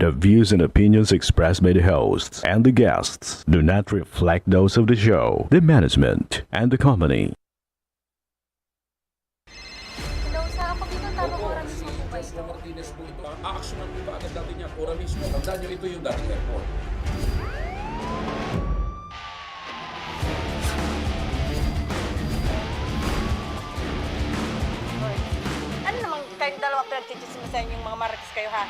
The views and opinions expressed by the hosts and the guests do not reflect those of the show, the management, and the company. Hello, sa ako dito tamang Opo, oras si mismo po ba Joshua ito? Martinez po ito. Aaksyonan po ba agad natin yung ora mismo? Tandaan nyo, ito yung dating airport. Hoy. Ano namang kayong dalawa pinagchichismisan yung mga marites kayo ha?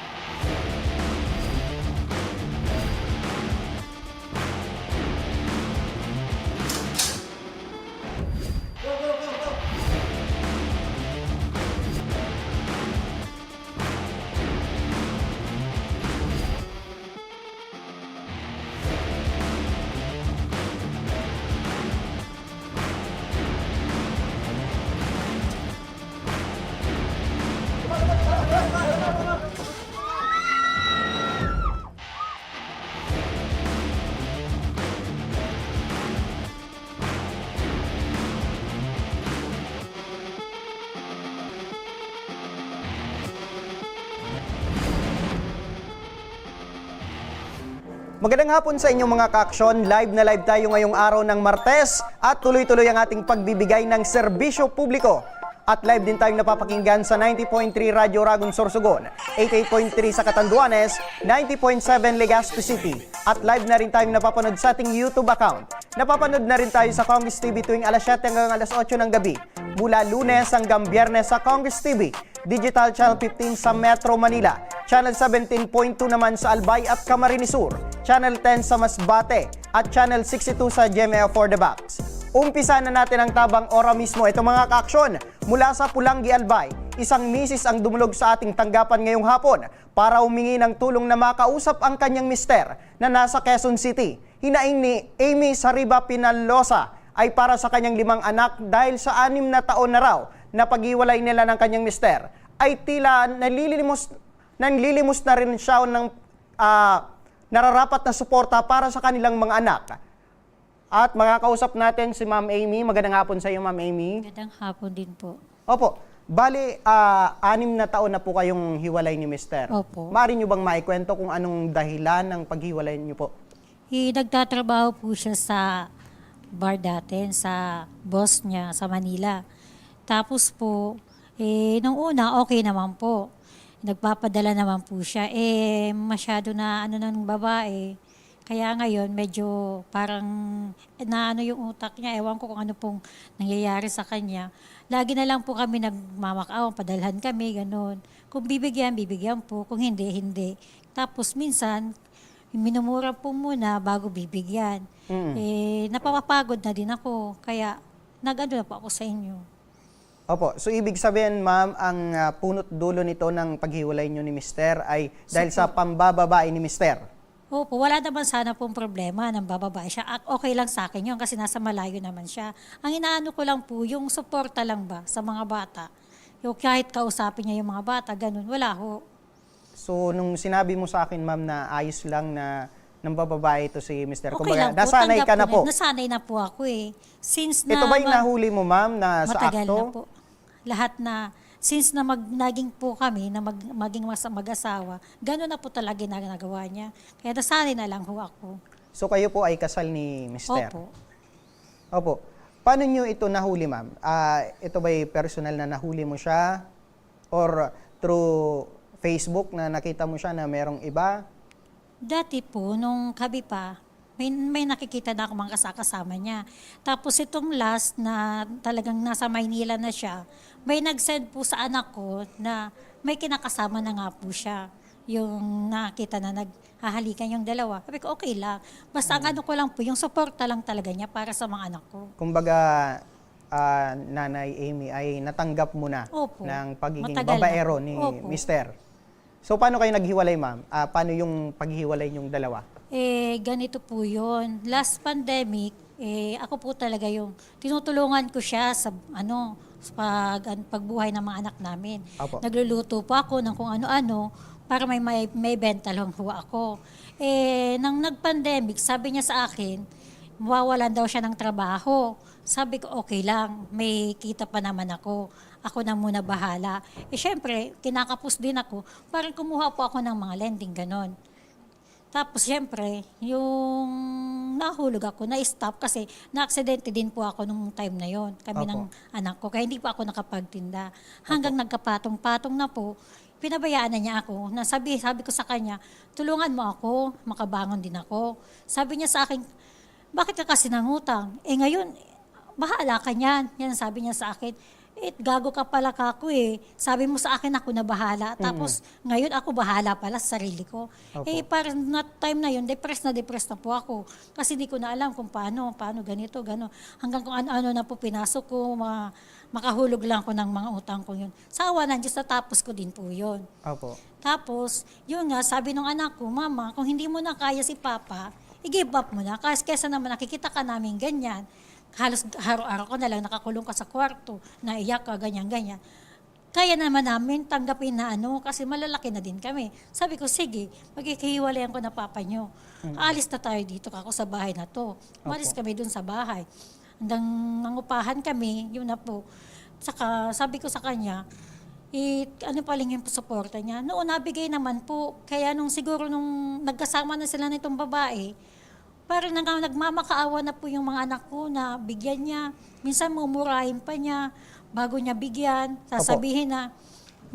Magandang hapon sa inyong mga ka-aksyon. Live na live tayo ngayong araw ng Martes at tuloy-tuloy ang ating pagbibigay ng serbisyo publiko. At live din tayong napapakinggan sa 90.3 Radyo Ragon Sorsogon, 88.3 sa Catanduanes, 90.7 Legazpi City. At live na rin tayong napapanood sa ating YouTube account. Napapanood na rin tayo sa Congress TV tuwing alas 7 hanggang alas 8 ng gabi. Mula Lunes hanggang Biyernes sa Congress TV. Digital Channel 15 sa Metro Manila, Channel 17.2 naman sa Albay at Camarines Sur, Channel 10 sa Masbate, at Channel 62 sa GMA for the Box. Umpisa na natin ang tabang ora mismo. Ito mga ka-aksyon, mula sa Pulangi, Albay, isang misis ang dumulog sa ating tanggapan ngayong hapon para humingi ng tulong na makausap ang kanyang mister na nasa Quezon City. Hinaing ni Amy Sariba Pinalosa ay para sa kanyang 5 anak dahil sa 6 na taon na raw na paghiwalay nila ng kanyang mister, ay tila nalilimos na rin siya ng nararapat na suporta para sa kanilang mga anak. At makakausap natin si Ma'am Amy. Magandang hapon sa iyo, Ma'am Amy. Magandang hapon din po. Opo, bali 6 na taon na po kayong hiwalay ni mister. Opo. Maaari nyo bang maikwento kung anong dahilan ng paghiwalay nyo po? Nagtatrabaho po siya sa bar datin, sa boss niya sa Manila. Tapos po, nung una, okay naman po. Nagpapadala naman po siya. Masyado na ng babae. Kaya ngayon, medyo parang naano yung utak niya. Ewan ko kung ano pong nangyayari sa kanya. Lagi na lang po kami nagmamakaaw, padalhan kami, ganun. Kung bibigyan, bibigyan po. Kung hindi, hindi. Tapos minsan, minumura po muna bago bibigyan. Napapagod na din ako. Kaya nag-ano na po ako sa inyo. Opo, so ibig sabihin, ma'am, ang punot dulo nito ng paghiwalay nyo ni mister ay dahil sa pambababae ni mister. Opo, wala naman sana pong problema ng bababae siya. Okay lang sa akin yun kasi nasa malayo naman siya. Ang inaano ko lang po, yung suporta lang ba sa mga bata. Yung kahit kausapin niya yung mga bata, ganun, wala ho. So, nung sinabi mo sa akin, ma'am, na ayos lang na ng bababae ito si mister, Okay lang po, nasanay tanggap ka na ko po. Nasanay na po ako eh. Since na Ito ba yung nahuli mo, ma'am, na sa matagal akto? na po. Lahat na, since na naging po kami, na maging mag-asawa, gano'n na po talaga nagawa niya. Kaya nasanay na lang ho ako. So, kayo po ay kasal ni mister? Opo. Opo. Paano nyo ito nahuli, ma'am? Ito ba'y personal na nahuli mo siya? Or through Facebook na nakita mo siya na merong iba? Dati po, nung kabi pa, may nakikita na ako mga kasama niya. Tapos itong last na talagang nasa Maynila na siya, may nag-send po sa anak ko na may kinakasama na nga po siya. Yung nakita na naghahalikan yung dalawa. Sabi ko, okay lang. Basta ang ano ko lang po, yung suporta lang talaga niya para sa mga anak ko. Kumbaga, Nanay Amy ay natanggap mo na Opo. ng pagiging Matagal babaero na. ni Opo. mister. So, paano kayo naghiwalay, ma'am? Paano yung paghiwalay niyong dalawa? Ganito po yun. Last pandemic, ako po talaga yung tinutulungan ko siya sa pagbuhay ng mga anak namin. Apo. Nagluluto po ako ng kung ano-ano para may benta lang po ako. Nang nag-pandemic, sabi niya sa akin, mawawalan daw siya ng trabaho. Sabi ko, okay lang, may kita pa naman ako. ako na muna bahala. Eh syempre, kinakapos din ako, parang kumuha po ako ng mga lending, ganon. Tapos syempre, yung nahulog ako, na-stop kasi na-aksidente din po ako nung time na yon, kami ng anak ko. Kaya hindi po ako nakapagtinda. Hanggang nagkapatong-patong na po, pinabayaan na niya ako. Sabi ko sa kanya, tulungan mo ako, makabangon din ako. Sabi niya sa akin, bakit ka kasi nangutang? Eh ngayon, bahala ka niyan. Yan sabi niya sa akin. Gago ka pala kako eh. Sabi mo sa akin ako na bahala. Tapos ngayon ako bahala pala sa sarili ko. Parang na time na yun, depressed na po ako. Kasi di ko na alam kung paano ganito, gano'n. Hanggang kung ano-ano na po pinasok ko, makahulog lang ko ng mga utang ko yun. Sa awa ng Diyos, natapos ko din po yun. Opo. Tapos, yun nga, sabi ng anak ko, Mama, kung hindi mo na kaya si Papa, i-give up mo na. Kasi kesa naman nakikita ka namin ganyan, halos araw-araw ko na lang nakakulong ka sa kwarto, naiyak ka, ganyan-ganyan. Kaya naman namin tanggapin na kasi malalaki na din kami. Sabi ko, sige, magkikihiwalayan ko na papa nyo. Aalis na tayo dito ako sa bahay na to. Umalis kami dun sa bahay. Hanggang nangupahan kami, yun na po. Saka sabi ko sa kanya, ano paling yung suporta niya? Noon, nabigay naman po. Kaya siguro nung nagkasama na sila nitong babae, parang nagmamakaawa na po yung mga anak ko na bigyan niya. Minsan mumurahin pa niya bago niya bigyan. Sasabihin na,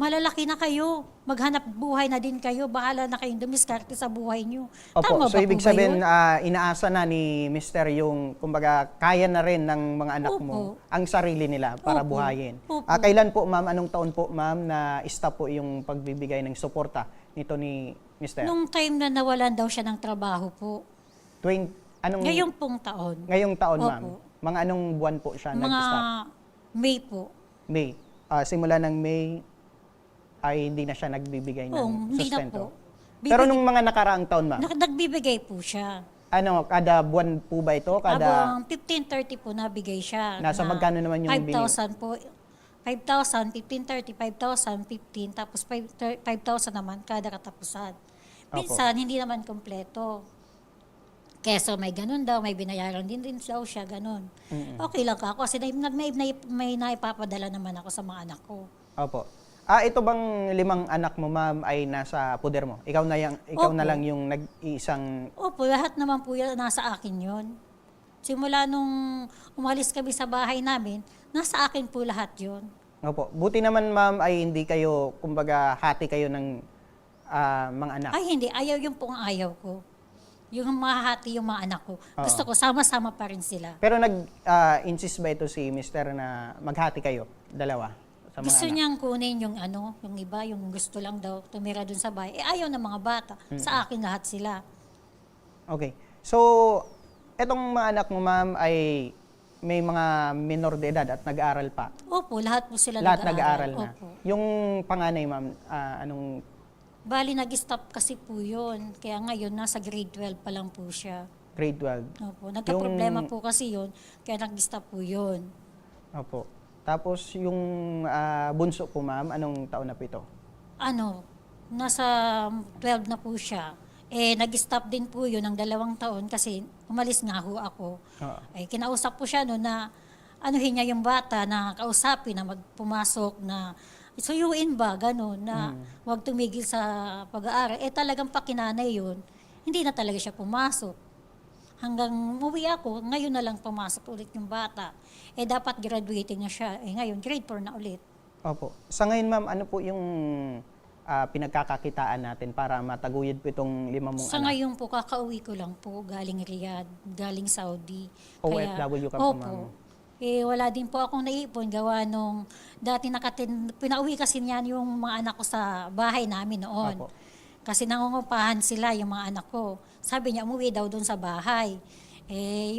malalaki na kayo, maghanap buhay na din kayo, bahala na kayong dumiskarte sa buhay niyo. Opo, Tama so ba ibig po ba sabihin, yun? inaasa na ni Mr. yung, kumbaga, kaya na rin ng mga anak mo ang sarili nila para Opo. buhayin. Opo. Kailan po, ma'am, anong taon po, ma'am, na stop po yung pagbibigay ng suporta nito ni Mr.? Nung time na nawalan daw siya ng trabaho po. Ngayong pong taon. Ngayong taon, Opo. ma'am. Mga anong buwan po siya Mga nag-stop? May po. May. Simula ng May ay hindi na siya nagbibigay ng Hindi na sustento. po. Pero nung mga nakaraang taon, ma'am, Nagbibigay po siya. kada buwan po ba ito? Habang 15-30 po nabigay siya. Nasa magkano naman yung 5,000 po. 5,000, 15-30, 5,000, 15, tapos 5,000 naman kada katapusan. Minsan, hindi naman kompleto. Keso may ganun daw, may binayaran din daw siya, ganun. Okay lang ako kasi may naipapadala naman ako sa mga anak ko. Opo. Ito bang 5 anak mo, ma'am, ay nasa puder mo? Ikaw na lang yung nag-iisang... Opo, lahat naman po yan, nasa akin yon. Simula nung umalis kami sa bahay namin, nasa akin po lahat yon. Opo. Buti naman, ma'am, ay hindi kayo, kumbaga, hati kayo ng mga anak. Ay hindi, ayaw yung pong ayaw ko. Yung mahati yung mga anak ko. Gusto ko, sama-sama pa rin sila. Pero nag-insist ba ito si Mr. na maghati kayo, dalawa, sa mga Gusto anak? niyang kunin yung yung iba, yung gusto lang daw tumira dun sa bahay. Ayaw ng mga bata. Sa akin lahat sila. Okay. So, etong mga anak mo, ma'am, ay may mga minor de edad at nag-aaral pa. Opo, lahat po sila Lahat nag-aaral na. Opo. Yung panganay, ma'am, anong Bali, nag-stop kasi po yun. Kaya ngayon, nasa grade 12 pa lang po siya. grade 12? Opo, nagka-problema po kasi yun. Kaya nag-stop po yun. Opo. Tapos yung bunso po, ma'am, anong taon na po ito? Nasa 12 na po siya. Nag-stop din po yun ng 2 taon kasi umalis nga ho ako. Oo. Kinausap po siya na anuhin niya yung bata na kausapin na magpumasok na suyuin ba, gano'n, na huwag tumigil sa pag-aaral. Talagang pakinanay yun. Hindi na talaga siya pumasok. Hanggang umuwi ako, ngayon na lang pumasok ulit yung bata. Dapat graduating na siya. Ngayon, grade 4 na ulit. Opo. Sa ngayon, ma'am, ano po yung pinagkakakitaan natin para mataguyod po itong 5 mong Sa anak? ngayon po, kakauwi ko lang po, galing Riyadh, galing Saudi. OFW ka po, ma'am? Wala din po akong naipon gawa nung dati pinauwi kasi niyan yung mga anak ko sa bahay namin noon. Opo. Kasi nangungupahan sila yung mga anak ko. Sabi niya, umuwi daw doon sa bahay.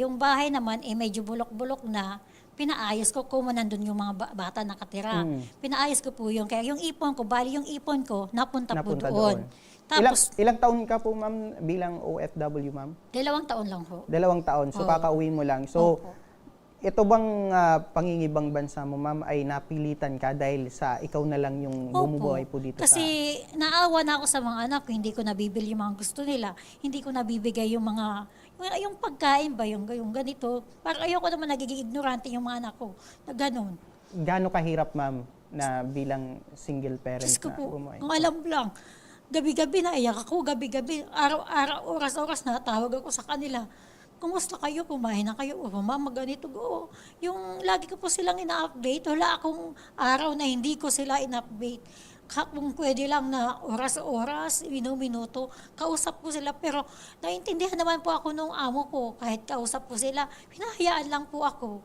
Yung bahay naman, medyo bulok-bulok na. Pinaayos ko kung nandun yung mga bata nakatira. Pinaayos ko po yun. Kaya yung ipon ko, bali yung ipon ko, napunta po doon. Tapos, ilang taon ka po, ma'am, bilang OFW, ma'am? 2 taon lang ho. 2 taon. So, Oo. kakauwi mo lang. So, Opo. ito bang pangingibang bansa mo, ma'am, ay napilitan ka dahil sa ikaw na lang yung bumubuhay po dito Kasi naawa na ako sa mga anak ko, hindi ko nabibili yung mga gusto nila. Hindi ko nabibigay yung yung pagkain ba, yung ganito. Parang ayoko naman nagiging ignorante yung mga anak ko. Na ganun. Gaano kahirap, ma'am, na bilang single parent Diyos ko na po, bumuhay? kung alam lang, gabi-gabi naiyak ako, gabi-gabi, araw-araw, oras-oras na tawag ako sa kanila. Kumusta kayo? Kumain na kayo? O, mama, ganito. Oo. Yung lagi ko po silang ina-update, wala akong araw na hindi ko sila ina-update. Kung pwede lang na oras-oras, minuto, kausap ko sila. Pero naintindihan naman po ako nung amo ko, kahit kausap po sila, hinahayaan lang po ako.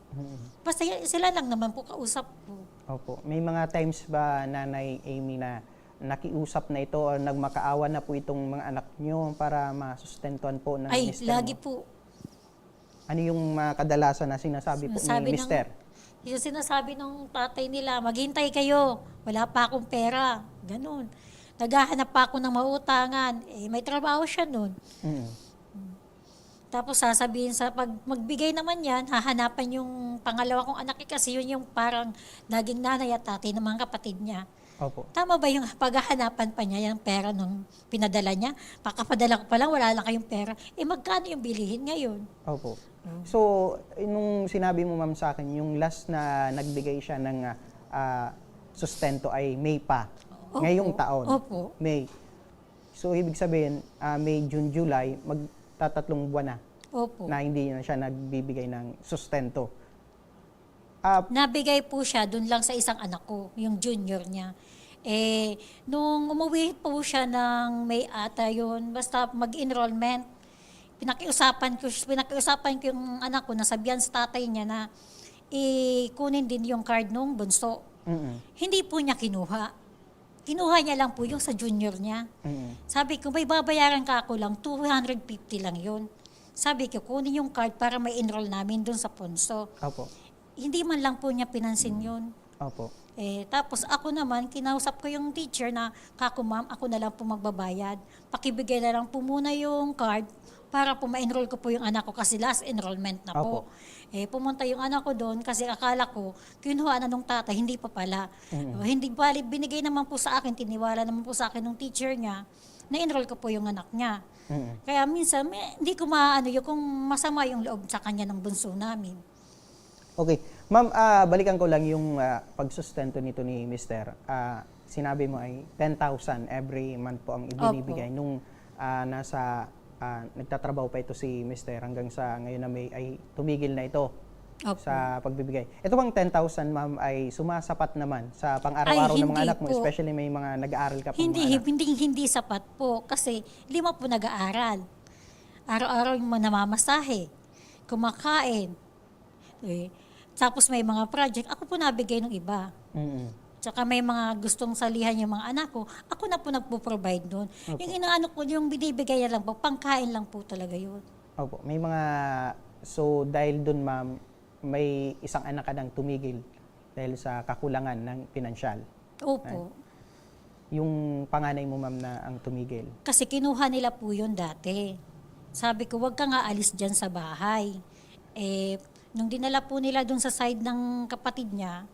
Basta sila lang naman po kausap po. Opo. May mga times ba, Nanay Amy, na nakiusap na ito o nagmakaawa na po itong mga anak nyo para masustentuhan po ng Ay, mister lagi mo? po. Ano yung mga kadalasan na sinasabi po ni mister? Yung sinasabi ng tatay nila, maghintay kayo, wala pa akong pera. Ganun. Naghahanap pa ako ng mautangan. Eh, may trabaho siya nun. Mm. Tapos sasabihin sa pag magbigay naman yan, hahanapan yung pangalawa kong anak kasi yun yung parang naging nanay at tatay ng mga kapatid niya. Opo. Tama ba yung paghahanapan pa niya yung pera nung pinadala niya? Pakapadala ko pa lang, wala lang kayong pera. Eh magkano yung bilihin ngayon? Opo. So, nung sinabi mo ma'am sa akin, yung last na nagbigay siya ng sustento ay May pa. Opo. Ngayong taon. Opo. May. So, ibig sabihin, May, June, July, magtatatlong buwan na Opo. na hindi na siya nagbibigay ng sustento. Nabigay po siya dun lang sa isang anak ko, yung junior niya. Eh, nung umuwi po siya ng May ata yun, basta mag-enrollment, pinakiusapan ko yung anak ko, nasabihan sa tatay niya na kunin din yung card nung bunso. Mm-mm. Hindi po niya kinuha. Kinuha niya lang po yung sa junior niya. Mm-mm. Sabi ko, may babayaran ka ako lang, 250 lang yun. Sabi ko, kunin yung card para may enroll namin dun sa punso. Opo. Hindi man lang po niya pinansin yun. Opo. Eh, tapos ako naman, kinausap ko yung teacher na, kako ma'am, ako na lang po magbabayad. Pakibigay na lang po muna yung card para po ma-enroll ko po yung anak ko kasi last enrollment na po. Opo. Eh, pumunta yung anak ko doon kasi akala ko, kinuha na nung tatay, hindi pa pala. Hindi bali, binigay naman po sa akin, tiniwala naman po sa akin ng teacher niya, na-enroll ko po yung anak niya. Mm-mm. Kaya minsan, hindi ko maano yung kung masama yung loob sa kanya ng bunso namin. Okay. Ma'am, balikan ko lang yung pagsustento nito ni Mister. Sinabi mo ay 10,000 every month po ang ibinibigay. Opo. Nung nagtatrabaho pa ito si Mister hanggang sa ngayon na May ay tumigil na ito Opo. sa pagbibigay. Ito bang 10,000 ma'am ay sumasapat naman sa pang-araw-araw ng mga hindi anak mo, po. especially may mga nag-aaral ka pang Hindi, mga anak? hindi sapat po kasi 5 po nag-aaral. Araw-araw yung mga namamasahe, kumakain. Eh, tapos may mga project, ako po nabigay ng iba. Mm-mm. Tsaka may mga gustong salihan yung mga anak ko, ako na po nagpo-provide doon. Yung inaano ko, yung binibigay na lang po, pangkain lang po talaga yun. Opo. May mga, so dahil dun ma'am, may isang anak ka nang tumigil dahil sa kakulangan ng pinansyal. Opo. Yung panganay mo ma'am na ang tumigil. Kasi kinuha nila po yun dati. Sabi ko, wag ka nga alis dyan sa bahay. Eh, nung dinala po nila doon sa side ng kapatid niya,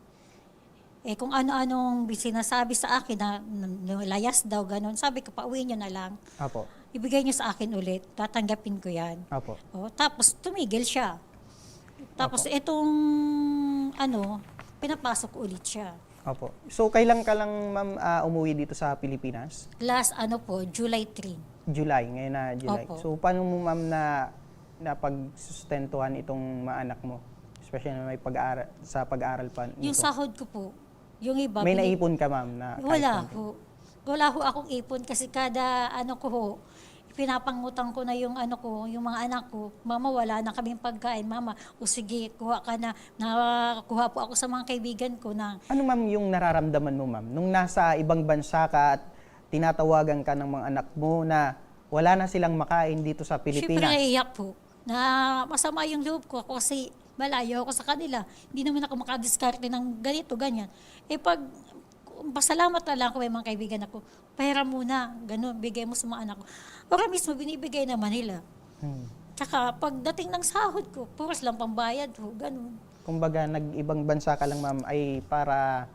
eh kung ano-anong sinasabi sa akin na layas daw, ganun. Sabi ko, pauwi niyo na lang. Opo. Ibigay niyo sa akin ulit. Tatanggapin ko yan. Opo. O, tapos tumigil siya. Tapos itong, pinapasok ulit siya. Opo. So kailan ka lang ma'am umuwi dito sa Pilipinas? Last July 3. July, ngayon na July. Opo. So paano mo ma'am na pagsustentuhan itong mga anak mo? Especially na may pag-aaral, sa pag-aaral pa nito. Yung sahod ko po, yung iba. May naipon ka ma'am na kahit Wala konti? ho. Wala ho akong ipon kasi kada pinapangutang ko na yung yung mga anak ko. Mama, wala na kaming pagkain. Mama, o sige, kuha ka na. Nakakuha po ako sa mga kaibigan ko na Ano ma'am yung nararamdaman mo ma'am? Nung nasa ibang bansa ka at tinatawagan ka ng mga anak mo na wala na silang makain dito sa syempre Pilipinas. naiiyak po na masama yung loob ko kasi malayo ako sa kanila. Hindi naman ako makadiskarte ng ganito, ganyan. Eh pag pasalamat na lang ako may mga kaibigan ako, pera muna, gano'n, bigay mo sa mga anak ko. Para mismo binibigay naman nila. Tsaka pagdating ng sahod ko, puros lang pambayad ho, gano'n. Kumbaga nag-ibang bansa ka lang ma'am ay para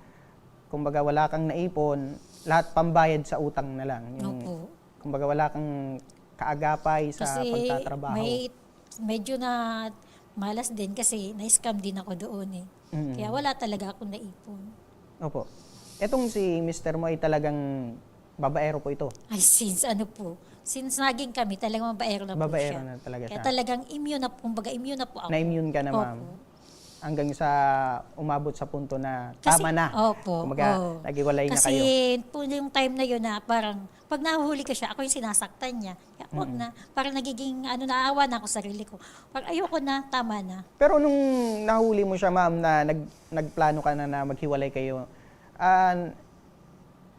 kumbaga wala kang naipon, lahat pambayad sa utang na lang. Opo. Kumbaga wala kang kaagapay sa Kasi pagtatrabaho. medyo na malas din kasi na-scam din ako doon eh. Kaya wala talaga akong naipon. Opo. Etong si Mr. mo ay talagang babaero po ito. Ay, since naging kami, talagang mabaero na po Babaero siya. na talaga Kaya siya. talagang immune na, kumbaga immune na po ako. Na-immune ka na, Opo. ma'am. Hanggang sa umabot sa punto na Kasi- tama na. Opo. Kumbaga, oo. naghiwalay na Kasi kayo. po yung time na yun na parang, pag nahuhuli ko siya, ako yung sinasaktan niya. Kaya wag na. Parang nagiging, naawa na ako sa sarili ko. Parang ayoko na, tama na. Pero nung nahuli mo siya, ma'am, na nagplano ka na maghiwalay kayo,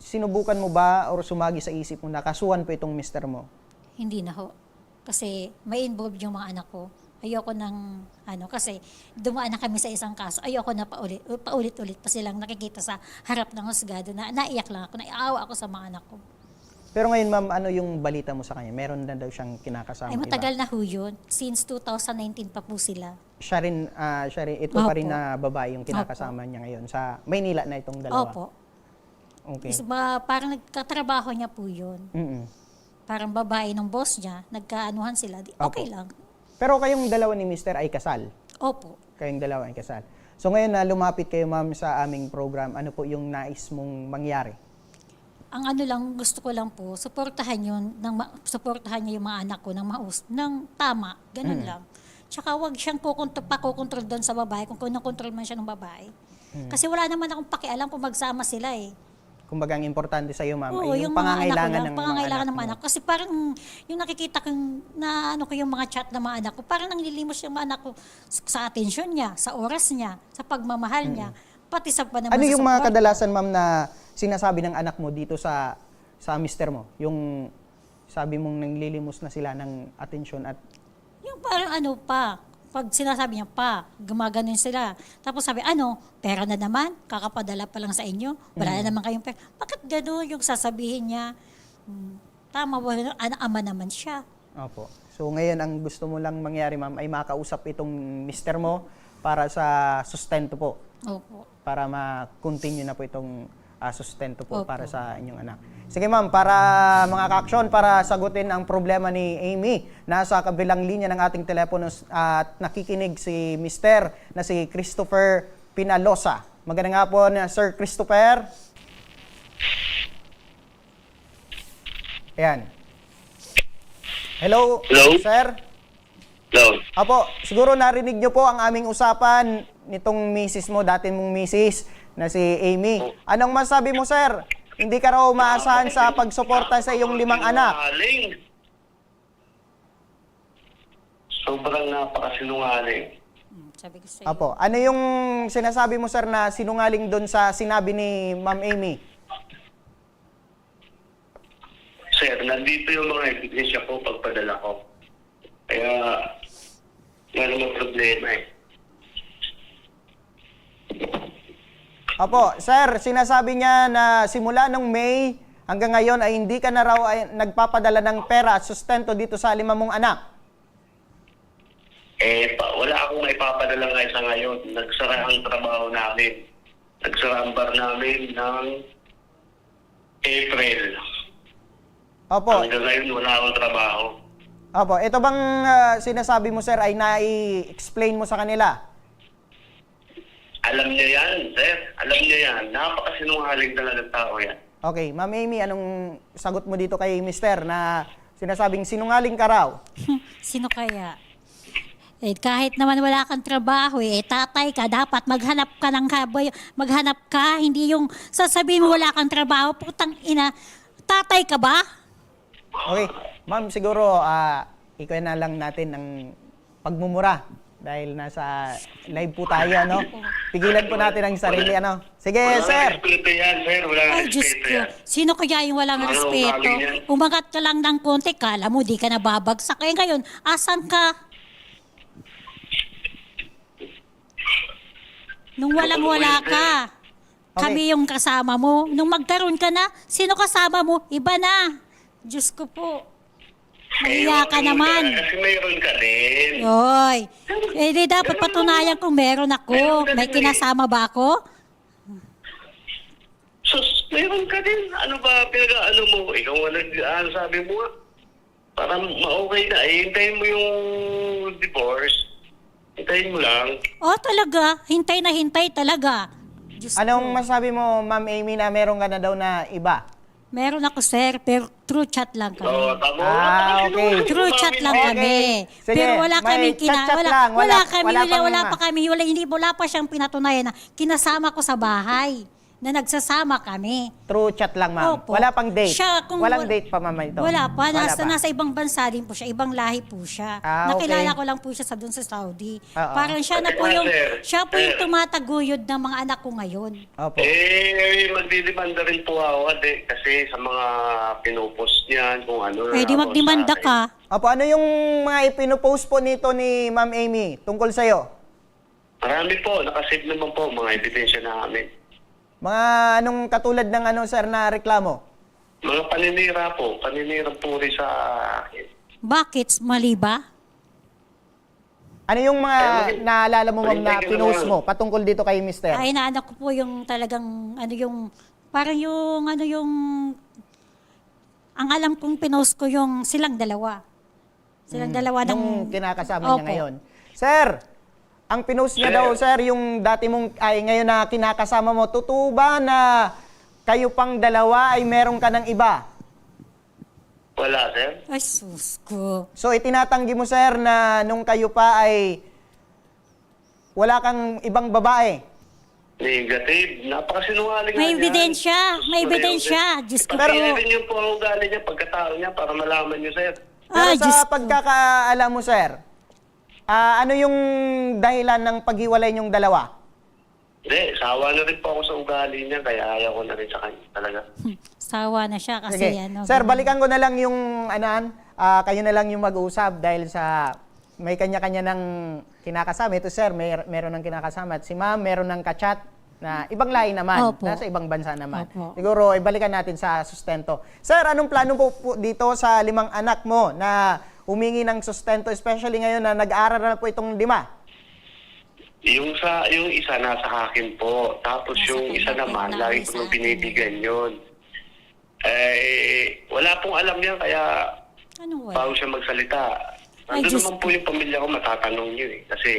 sinubukan mo ba or sumagi sa isip mo na kasuhan po itong mister mo? Hindi na ho. Kasi may involved yung mga anak ko. Ayoko ng, kasi dumaan na kami sa isang kaso. Ayoko na paulit-ulit pa silang nakikita sa harap ng husgado na naiyak lang ako, naiawa ako sa mga anak ko. Pero ngayon, ma'am, ano yung balita mo sa kanya? Meron na daw siyang kinakasama Ay, matagal iba. na ho yun. Since 2019 pa po sila. Siya rin, ito pa rin Opo. na babae yung kinakasama niya ngayon. Sa Maynila na itong dalawa. Opo. Okay. Parang nagkatrabaho niya po yun. Mm-mm. Parang babae ng boss niya, nagkaanuhan sila. Okay Opo. lang. Pero kayong dalawa ni mister ay kasal? Opo. Kayong dalawa ay kasal. So ngayon na lumapit kayo, ma'am, sa aming program, ano po yung nais mong mangyari? Ang gusto ko lang po, suportahan niya yung mga anak ko ng tama, ganun lang. Tsaka wag siyang pakukontrol doon sa babae, kung kontrol man siya ng babae. Kasi wala naman akong pakialam kung magsama sila eh. Kumbaga, ang importante sa iyo, ma'am, Oo, ay yung pangangailangan ng pangangailangan ng mga mo. anak ko. Kasi parang yung nakikita kong ko yung mga chat ng mga anak ko, parang nanglilimos yung mga anak ko sa atensyon niya, sa oras niya, sa pagmamahal niya, pati sa naman Ano sa yung mga support. kadalasan, ma'am, na sinasabi ng anak mo dito sa mister mo? Yung sabi mong nanglilimos na sila ng atensyon at Yung parang pag sinasabi niya gumaganon sila. Tapos sabi, pera na naman, kakapadala pa lang sa inyo, wala na naman kayong pera. Bakit gano'n yung sasabihin niya? Tama, ama naman siya. Opo. So ngayon, ang gusto mo lang mangyari, ma'am, ay makausap itong mister mo para sa sustento po. Opo. Para ma-continue na po itong sustento po Opo. para sa inyong anak. Sige, ma'am, para mga ka-aksyon, para sagutin ang problema ni Amy, nasa kabilang linya ng ating telepono at nakikinig si mister na si Christopher Pinalosa. Magandang hapon, Sir Christopher. Ayan. Hello, Hello? sir. Hello. Apo, siguro narinig nyo po ang aming usapan nitong misis mo, dati mong misis na si Amy. Anong masabi mo, sir? Hindi ka raw umaasahan sa pagsuporta sa iyong 5 anak. Sinungaling. Sobrang napakasinungaling. Sabi ko sa'yo. Apo, ano yung sinasabi mo, sir, na sinungaling doon sa sinabi ni Ma'am Amy? Sir, nandito yung mga ebidensya ko pagpadala ko. Kaya, wala namang problema eh. Apo, sir, sinasabi niya na simula nung May hanggang ngayon ay hindi ka na raw nagpapadala ng pera at sustento dito sa 5 mong anak. Wala akong maipapadala ngayon sa ngayon. Nagsara ang trabaho namin. Nagsara ang bar namin ng April. Opo, Hanggang ngayon, wala akong trabaho. opo, ito bang sinasabi mo, sir, ay nai-explain mo sa kanila? Alam niya yan, sir. Alam niya yan. Napakasinungaling talaga tao yan. Okay, Ma'am Amy, anong sagot mo dito kay Mister na sinasabing sinungaling ka raw? Sino kaya? Kahit naman wala kang trabaho, tatay ka, dapat maghanap ka ng kaboy, maghanap ka, hindi yung sasabihin mo wala kang trabaho, putang ina, tatay ka ba? Okay, ma'am, siguro ikaw na lang natin ng pagmumura dahil nasa live po tayo, ano? Pigilan po natin ang sarili, ano? Sige, Wala sir! respeto yan, sir. Wala Ay, Diyos respeto ko, yan. sino kaya yung walang Ano, respeto? galing yan? Umangat ka lang ng konti, kala mo di ka nababagsak. Eh ngayon, asan ka? Nung walang-wala ka, kami yung kasama mo. Nung magkaroon ka na, sino kasama mo? Iba na. Diyos ko po. Mahiya ka wag mo naman. Kasi mayroon ka din. Oy, di dapat patunayan kung meron ako. May kinasama ba ako? Sus, mayroon ka din. Ano ba pinag-ano mo? Ikaw ang sabi mo nga. Para ma-okay na. Hintayin mo yung divorce. Hintayin mo lang. Oh, talaga. Hintay na hintay talaga. Diyos Anong ko. masabi mo, Ma'am Amy, na meron ka na daw na iba? Meron ako, sir, pero true chat lang kami. So, tama. Okay. True chat lang Okay. kami. Sige, Pero wala may kaming chat-chat lang. wala kami, Wala pang wala mga. pa kami, wala pa siyang pinatunayan na kinasama ko sa bahay na nagsasama kami. True chat lang, ma'am. Opo. Wala pang date. Siya, Walang date pa, ma'am, ito. Wala pa. Wala pa. Nasa ibang bansa din po siya. Ibang lahi po siya. Okay. Nakilala ko lang po siya doon sa Saudi. Oo. Parang siya na po yung, siya po yung tumataguyod ng mga anak ko ngayon. Opo. Magdidemanda rin po ako kasi sa mga pinupost niyan, kung ano. Pwede magdemanda ka. Opo, ano yung mga ipinopost po nito ni Ma'am Amy tungkol sa'yo? Marami po, nakasave naman po mga ebidensya namin. Mga anong katulad ng ano, sir, na reklamo? Mga paninira po rin sa akin. Bakit? Mali ba? Ano yung mga naalala mo, ma'am, na Thank you pinost naman. mo patungkol dito kay Mister? Ay, naanak ko po yung talagang, parang ang alam kong pinost ko yung silang dalawa. Silang dalawa ng... Nung kinakasama niya Opo. ngayon. Sir, ang pinost niya Sir. daw, sir, yung dati mong, ngayon na kinakasama mo, totoo ba na kayo pang dalawa ay meron ka ng iba? Wala, sir. Ay, sus ko. So, itinatanggi mo, sir, na nung kayo pa ay wala kang ibang babae. Negative. Napakasinungaling May nga ebidensya. niyan. May ebidensya. Diyos ko po. Ipakita rin yung po ang ugali niya, pagkatao niya, para malaman niyo, sir. Pero Ay, Diyos sa ko. pagkakaalam mo, sir, ano yung dahilan ng paghiwalay niyong dalawa? Hindi, sawa na rin po ako sa ugali niya, kaya ayaw ko na rin sa kanya talaga. Sawa na siya kasi Sige. Sir, balikan ko na lang yung kayo na lang yung mag-uusap dahil sa may kanya-kanya ng kinakasama. Ito, sir, meron ng kinakasama. At si ma'am, meron ng kachat na ibang lahi naman. Opo. Nasa ibang bansa naman. Opo. Siguro, ibalikan natin sa sustento. Sir, anong plano po dito sa 5 anak mo na humingi ng sustento, especially ngayon na nag-aaral na po itong 5? Yung isa nasa akin po, tapos Nasa yung isa pinapit naman, namin lagi sa ko nung akin. binibigyan yun. Wala pong alam yan, kaya Anong wala? bago siya magsalita. Ay, Nandun Diyos naman po yung pamilya ko, matatanong niyo eh. Kasi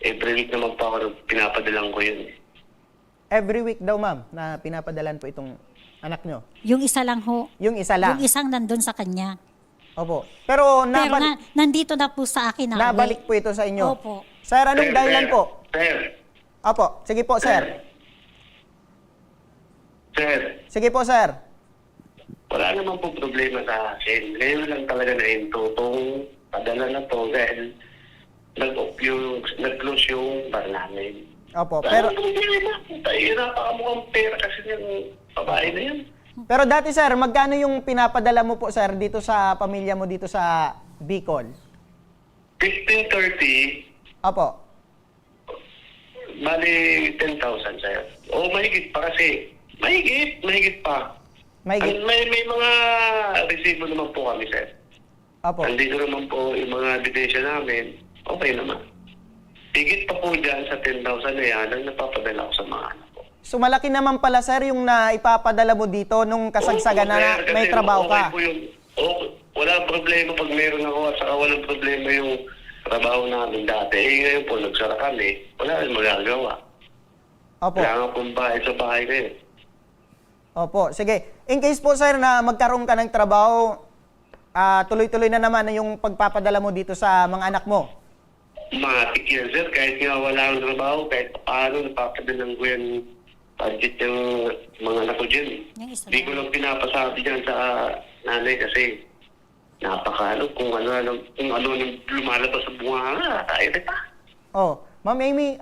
every week naman po ako pinapadalang ko yun. Every week daw, ma'am, na pinapadalan po itong anak nyo. Yung isa lang ho. Yung isa lang. Yung isang nandun sa kanya. Opo. Pero Pero nandito na po sa akin na nabalik po ito sa inyo. Opo. Sir, anong dahilan po? Sir, Opo. Sige po, sir. sir, Sige po, sir. wala naman po problema sa akin. Ngayon lang talaga na itong padala na to dahil nag-close yung bar namin. Opo. Pero, Pero problema. Tahira pa mukhang pera kasi yung babae na yan. pero dati, sir, magkano yung pinapadala mo po, sir, dito sa pamilya mo dito sa Bicol? 1530, Opo. bali 10,000 sir. O mahigit pa kasi. Mahigit pa. May May mga resibo naman po kami sir. Opo. Andito naman po yung mga ebidensya namin. Okay naman. Higit pa po dyan sa 10,000 na yan ang napapadala ko sa mga anak ko. So malaki naman pala, sir, yung naipapadala mo dito nung kasagsagan Opo, na sir, may kasi trabaho okay ka. po walang problema pag meron ako at saka walang problema yung trabaho namin dati. Ngayon po, nagsara kami. Wala rin magagawa. Opo. Wala nga pong bahay sa bahay ngayon. Opo. Sige. In case po, sir, na magkaroon ka ng trabaho, tuloy-tuloy na naman yung pagpapadala mo dito sa mga anak mo. Matik yan, sir. Kahit nga wala akong trabaho, kahit paano, napapadalang ko yan budget yung mga anak ko dyan. Yung isa Hindi ko lang pinapasabi dyan sa nanay kasi kung ano nang lumalabas sa bunga, kaya pa. Oh, Ma'am Amy,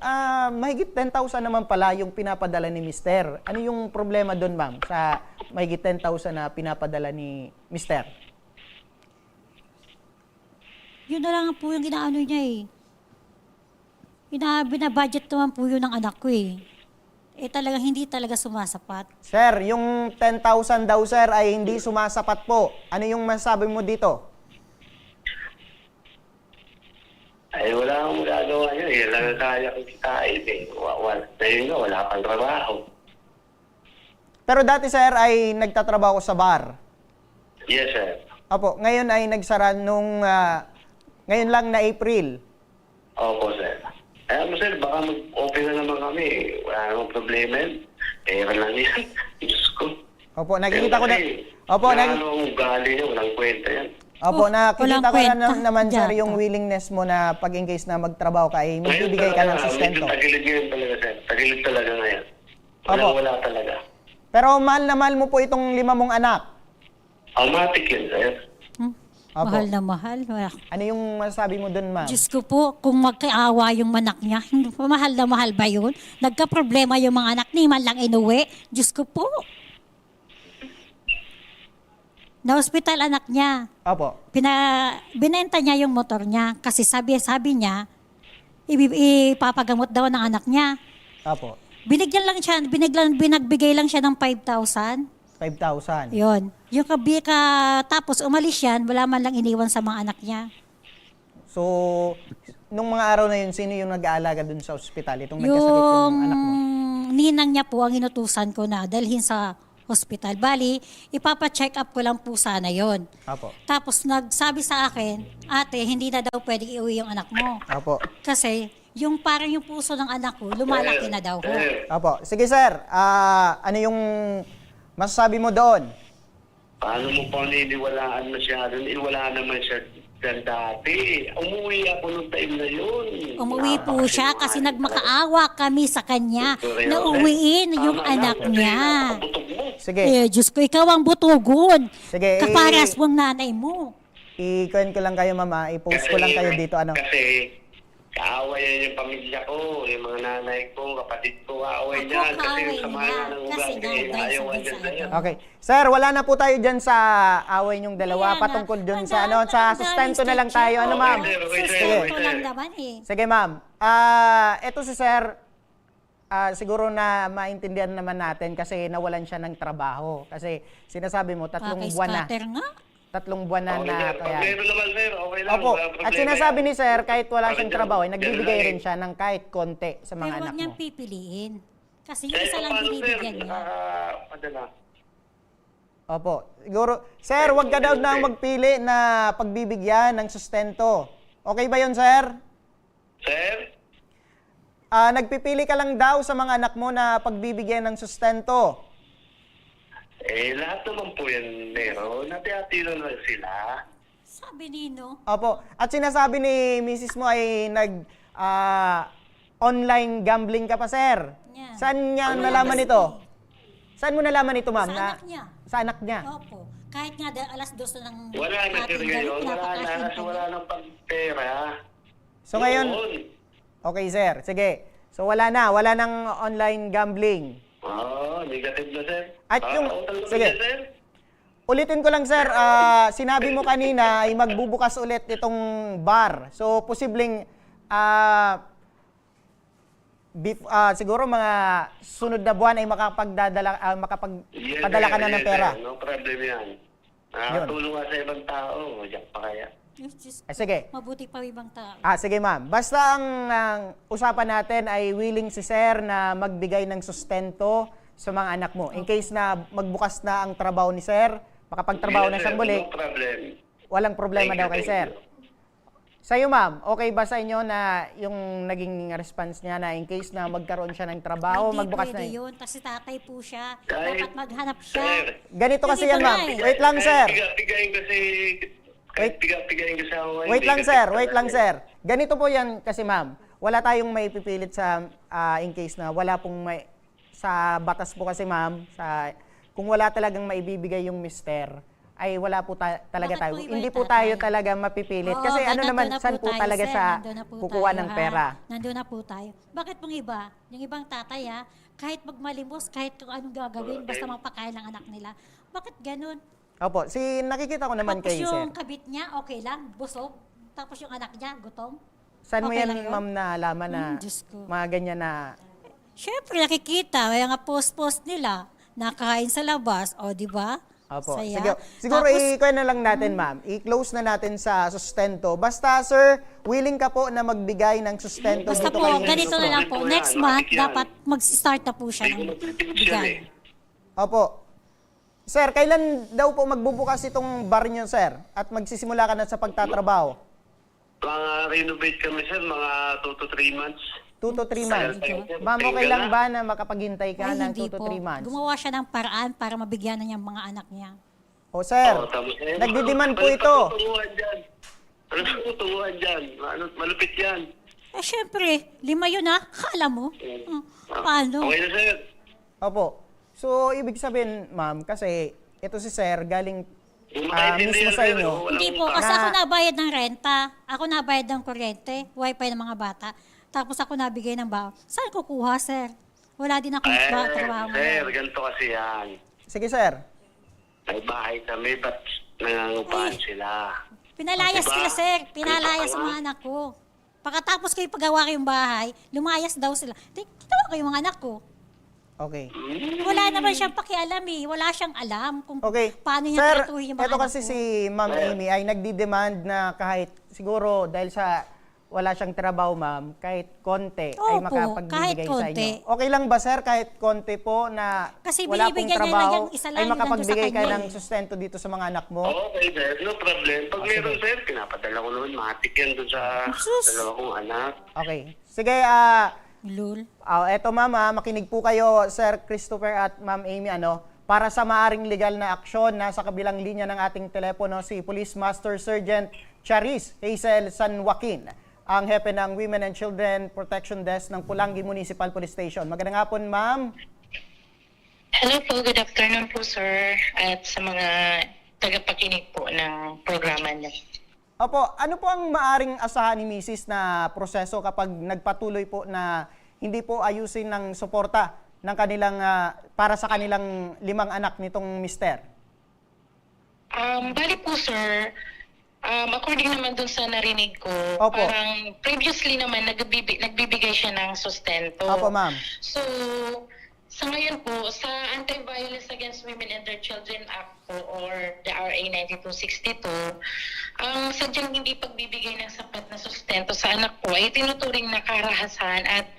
mahigit 10,000 naman pala yung pinapadala ni Mister. Ano yung problema doon, ma'am, sa mahigit 10,000 na pinapadala ni Mister? Yun na lang po yung ginaano niya eh. Binabudget naman po yun ng anak ko eh. Talagang hindi talaga sumasapat. Sir, yung 10,000 daw, sir, ay hindi sumasapat po. Ano yung masasabi mo dito? Ay, wala akong magagawa niya. Yan lang ang kaya kong kitain eh. Dahil nga, wala pang trabaho. Pero dati, sir, ay nagtatrabaho sa bar. Yes, sir. Opo, ngayon ay nagsara nung, ngayon lang na April. Opo, sir. Kaya mo sir, baka mag-open na naman kami. Wala namang problema yan. Pera lang yan. Diyos ko. Opo, nakikita ko na. Opo, Ano ang ugali niya, walang kwenta yan. Opo, nakikita ko na kwenta. naman sir Yata. yung willingness mo na pag in case na magtrabaho ka, ay magbibigay ka ng sustento. Medyo tagilid ngayon talaga sir. Tagilid talaga ngayon. Opo. Wala talaga. Pero mahal na mahal mo po itong 5 mong anak. Automatic yun sir. Opo. Mahal na mahal. Ano yung masasabi mo doon, ma'am? Diyos ko po, kung magkaawa yung anak niya, mahal na mahal ba yun? Nagka-problema yung mga anak, ni man lang inuwi. Diyos ko po. Na-hospital anak niya. Opo. Binenta niya yung motor niya kasi sabi niya, ipapagamot daw ng anak niya. Opo. Binagbigay lang siya ng 5,000. 5,000. Yun. Yung tapos umalis yan, wala man lang iniwan sa mga anak niya. So, nung mga araw na yun, sino yung nag-aalaga dun sa ospital? Itong nagkasakit yung anak mo? Ninang niya po ang inutusan ko na dalhin sa hospital. Bali, ipapa-check up ko lang po sana yon. Opo. Tapos nagsabi sa akin, ate, hindi na daw pwedeng iuwi yung anak mo. Opo. Kasi yung parang yung puso ng anak ko, lumalaki na daw ho. Opo. Sige, sir. Ano yung masasabi mo doon? Paano mo pa niniwalaan masyado? Wala naman siya dyan dati. Umuwi ako nung time na yun. Umuwi po siya kasi nagmakaawa kami sa kanya na uwiin yung anak niya. Sige. Eh, Diyos ko, ikaw ang butugon. Sige, Kaparas mong nanay mo. I-comment ko lang kayo, mama. I-post ko lang kayo dito. Ano? Kasi kaaway yan yung pamilya ko, yung mga nanay ko, kapatid ko, kaaway Ako, niyan. Kasi kaaway yung samahan niya. ng Kasi ugali, dahil ayaw sa dyan na yan. Okay. Sir, wala na po tayo dyan sa away nyong dalawa. Kaya nga, Patungkol dyan ang sa dami- sa ang sustento daming na lang tayo. Ano, ma'am? Okay, sir. Sustento lang naman eh. Sige, ma'am. Eto si sir, siguro na maintindihan naman natin kasi nawalan siya ng trabaho. Kasi sinasabi mo, 3 buwan na. Scatter nga. 3 buwan na Okay, na sir. kaya. Problema naman, sir. Okay lang. Opo. Walang At problema sinasabi yan. ni sir, kahit wala siyang Okay, trabaho, ay sir. nagbibigay Ganun rin lang siya ng kahit konti sa mga Pero anak huwag niyang mo. pipiliin. Kasi yung Kahit isa lang paano, sir, binibigyan niya. nakakapadala. Opo. Siguro, sir, wag ka daw na magpili na pagbibigyan ng sustento. Okay ba yun, sir? Sir? Nagpipili ka lang daw sa mga anak mo na pagbibigyan ng sustento. Lahat naman po yan meron. Nati-atilo lang sila. Sabi Nino, Opo. At sinasabi ni Mrs. mo ay online gambling ka pa, sir. Yeah. Saan niya nalaman ito? Saan mo nalaman ito, ma'am? sa anak niya. Sa anak niya. Opo. Kahit nga alas 12 ng Wala na sir ating ngayon. galit, Wala na. napakahintay Wala niya. nang pagpera. So ngayon, Noon. okay, sir. Sige. So wala na. Wala nang online gambling. Negative na sir. At yung- Utang na sige. ba, sir? Ulitin ko lang, sir. Sinabi mo kanina ay magbubukas ulit itong bar. So, posibleng siguro mga sunod na buwan ay makapagpadala ka na ng pera. Sir. No problem yan. Nakatulong nga sa ibang tao. Diyan pa kaya. Diyos ko, Sige. mabuti pa ibang tao. Sige, ma'am. Basta ang usapan natin ay willing si sir na magbigay ng sustento sa mga anak mo. In case na magbukas na ang trabaho ni sir, makapagtrabaho na Yes, siyang sir. muli, No problem. walang problema Thank you, daw kay thank sir. you. Sa'yo, ma'am, okay ba sa inyo na yung naging response niya na in case na magkaroon siya ng trabaho, Hindi magbukas na pwede yun. Kasi tatay po siya. Kahit- Dapat maghanap siya. Sir. Ganito kasi Hindi yan, ko ma'am. na eh. Wait lang, sir. Pigayin kasi... Wait. Pigayin kasi ako. Wait lang, sir. Wait lang, sir. Ganito po yan kasi, ma'am. Wala tayong may pipilit sa in case na wala pong may sa batas po kasi, ma'am, kung wala talagang maibibigay yung mister, ay wala po talaga Bakit tayo. po iba Hindi yung po tatay? tayo talaga mapipilit. Oo, Kasi ano nandun naman, na saan po tayo, talaga sir. siya Nandun na po kukuha tayo, ng ha? pera? Nandun na po tayo. Bakit pong iba? Yung ibang tatay, kahit magmalimos, kahit kung anong gagawin, basta mapakain ng anak nila. Bakit ganun? Opo, nakikita ko naman Tapos kay sir. yung kabit niya, okay lang, busog. Tapos yung anak niya, gutom. Saan mo okay yan, lang yun? ma'am, nalaman na Diyos ko. mga ganyan na... Siyempre, nakikita. May nga post-post nila. Nakain sa labas. O, di ba? Opo. Saya. Siguro Tapos, i-kuha na lang natin, ma'am. I-close na natin sa sustento. Basta, sir, willing ka po na magbigay ng sustento basta dito po, kay ganito na lang po. Yan, Next month, yan. dapat mag-start na po siya Hindi ko ng mapipigil siya bigay. Opo. Sir, kailan daw po magbubukas itong bar niyo, sir? At magsisimula ka na sa pagtatrabaho? Mga renovate kami, sir, mga 2 to 3 months. 2 to 3 months. Tagal. Ma'am, okay lang ba na makapaghintay ka Ay, ng hindi 2 to po. 3 months? Gumawa siya ng paraan para mabigyan na niya ang mga anak niya. O sir, Tapos, nagdidiman po ito. Patutunguhan dyan. Ano patutunguhan dyan? Malupit yan. Eh, syempre, 5 yun ha. Akala mo? Paano? Okay na, sir. Opo. So, ibig sabihin, ma'am, kasi ito si sir galing Yung makaintindihan, mismo sa sir, inyo. walang Hindi po, kasi Na- ako nabayad ng renta. Ako nabayad ng kuryente, wifi ng mga bata. Tapos ako nabigay ng baon. Saan kukuha, sir? Wala din akong trabaho. sir, ganito kasi yan. Sige, sir. May bahay kami, ba't nangangupahan sila? Pinalayas Diba? sila, sir. Pinalayas Kita ang ka mga anak ko. Pagkatapos kayo pagawa kayong bahay, lumayas daw sila. Ginawa ko yung mga anak ko. Okay. Wala naman siyang pakialam eh. Wala siyang alam kung Okay. paano niya Sir, tratuhin yung mga ito anak kasi ko. si Ma'am Amy ay nagdi-demand na kahit siguro dahil sa wala siyang trabaho, ma'am, kahit konti ay Opo, makapagbibigay kahit sa konti. inyo. Okay lang ba, sir, kahit konti po na Kasi wala pong binibigyan niya lang trabaho yung isa lang ay yung makapagbigay nandun sa ka kanya ng eh. sustento dito sa mga anak mo? Okay, sir. No problem. Pag meron, sir, pinapadala ko naman. Matik yan dun sa Sus! dalawa kong anak. Okay. Sige, Lul. eto ma'am, makinig po kayo, Sir Christopher at Ma'am Amy, para sa maaring legal na aksyon, nasa kabilang linya ng ating telepono si Police Master Sergeant Charis Hazel San Joaquin, ang hepe ng Women and Children Protection Desk ng Pulangi Municipal Police Station. Magandang hapon, ma'am. Hello po, good afternoon po sir at sa mga tagapakinig po ng programa niya. Opo, ano po ang maaring asahan ni Mrs. na proseso kapag nagpatuloy po na hindi po ayusin ng suporta ng kanilang para sa kanilang 5 anak nitong mister? Bali po sir, according naman dun sa narinig ko, Opo. parang previously naman nagbibigay siya ng sustento. Opo, ma'am. So, sa ngayon po, sa Anti-Violence Against Women and Their Children Act po, or the RA 9262, ang sadyang hindi pagbibigay ng sapat na sustento sa anak po ay tinuturing na karahasan at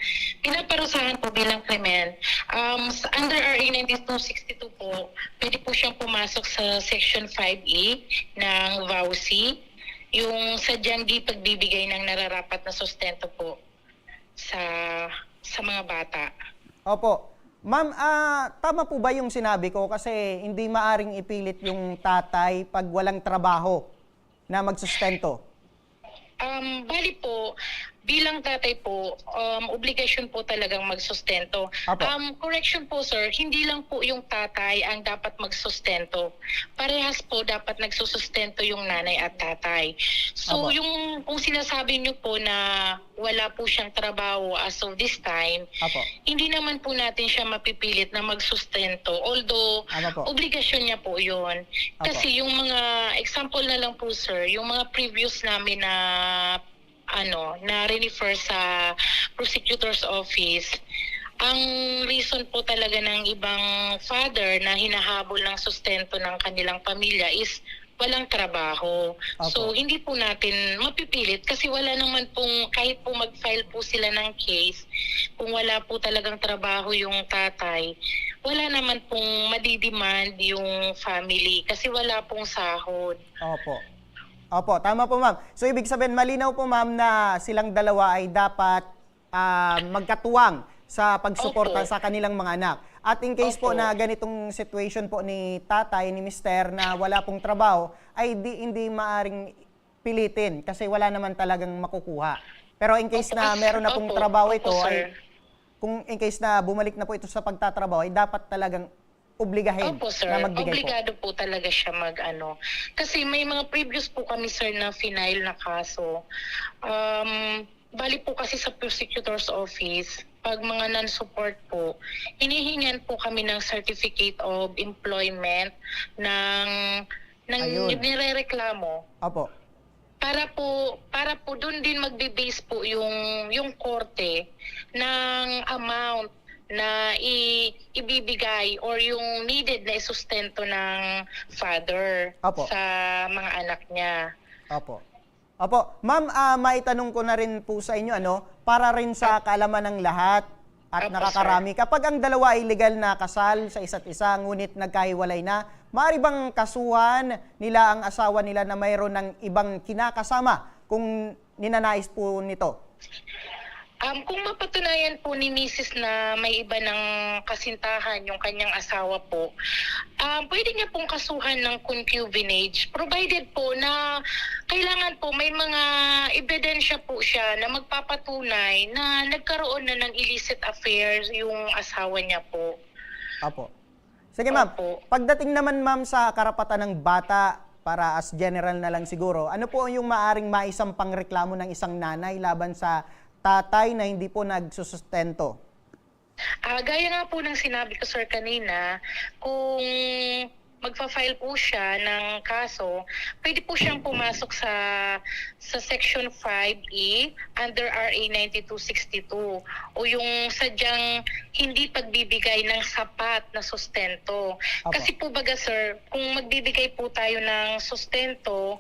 pinaparusahan po bilang krimen. Under RA 9262 po, pwede po siyang pumasok sa Section 5E ng VAUSI, yung sadyang di pagbibigay ng nararapat na sustento po sa mga bata. Opo. Ma'am, tama po ba yung sinabi ko? Kasi hindi maaring ipilit yung tatay pag walang trabaho na magsustento. Bali po, bilang tatay po, obligasyon po talagang magsustento. Apo. Correction po sir, hindi lang po yung tatay ang dapat magsustento. Parehas po dapat nagsusustento yung nanay at tatay. So Apo. yung kung sinasabi niyo po na wala po siyang trabaho as of this time, Apo. hindi naman po natin siya mapipilit na magsustento. Although, Ano po? obligasyon niya po yun. Apo. Kasi yung mga, example na lang po sir, yung mga previous namin na na-refer sa prosecutor's office, ang reason po talaga ng ibang father na hinahabol ng sustento ng kanilang pamilya is walang trabaho. Apo. So, hindi po natin mapipilit kasi wala naman pong, kahit po mag-file po sila ng case, kung wala po talagang trabaho yung tatay, wala naman pong madidemand yung family kasi wala pong sahod. Opo. Opo, tama po, ma'am. So, ibig sabihin, malinaw po, ma'am, na silang dalawa ay dapat magkatuwang sa pagsuporta Opo. sa kanilang mga anak. At in case po Opo. na ganitong situation po ni tatay, ni mister, na wala pong trabaho, ay hindi maaring pilitin kasi wala naman talagang makukuha. Pero in case Opo, na meron na pong opo, trabaho opo, ito, sir. kung in case na bumalik na po ito sa pagtatrabaho, ay dapat talagang obligahin Opo sir, na magbigay po. obligado po talaga siya mag-ano. Kasi may mga previous po kami sir na final na kaso. Bali po kasi sa prosecutor's office, pag mga non-support po, hinihingan po kami ng certificate of employment ng Ayun. nirereklamo. Opo. Para po doon din magbe-base po yung korte ng amount na ibibigay or yung needed na isustento ng father Apo. sa mga anak niya. Opo. Opo. Ma'am, maitanong ko na rin po sa inyo, para rin sa kaalaman ng lahat at Opo, nakakarami. Kapag ang dalawa ay legal na kasal sa isa't isa, ngunit nagkahiwalay na, maaari bang kasuhan nila ang asawa nila na mayroon ng ibang kinakasama kung ninanais po nito? Kung mapatunayan po ni Mrs. na may iba ng kasintahan yung kanyang asawa po, pwede niya pong kasuhan ng concubinage, provided po na kailangan po may mga ebidensya po siya na magpapatunay na nagkaroon na ng illicit affairs yung asawa niya po. Apo. Sige ma'am, Opo. pagdating naman ma'am sa karapatan ng bata, para as general na lang siguro, ano po yung maaring maisampang reklamo ng isang nanay laban sa tatay na hindi po nagsusustento? Gaya nga po ng sinabi ko sir kanina, kung magfa-file po siya ng kaso, pwede po siyang pumasok sa Section 5E under RA 9262 o yung sadyang hindi pagbibigay ng sapat na sustento. Apo. Kasi po baga sir, kung magbibigay po tayo ng sustento,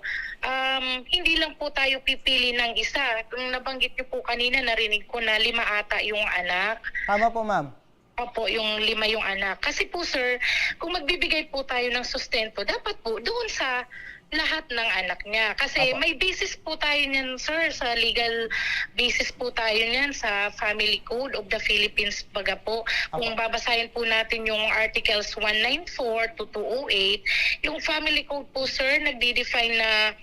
hindi lang po tayo pipili ng isa. Kung nabanggit niyo po kanina, narinig ko na 5 ata yung anak. Tama po ma'am. Opo, yung 5 yung anak. Kasi po sir, kung magbibigay po tayo ng sustento, dapat po doon sa lahat ng anak niya. Kasi Opo. may basis po tayo niyan sir, sa legal basis po tayo niyan sa Family Code of the Philippines baga po. Kung babasahin po natin yung Articles 194 to 208, yung Family Code po sir, nagde-define na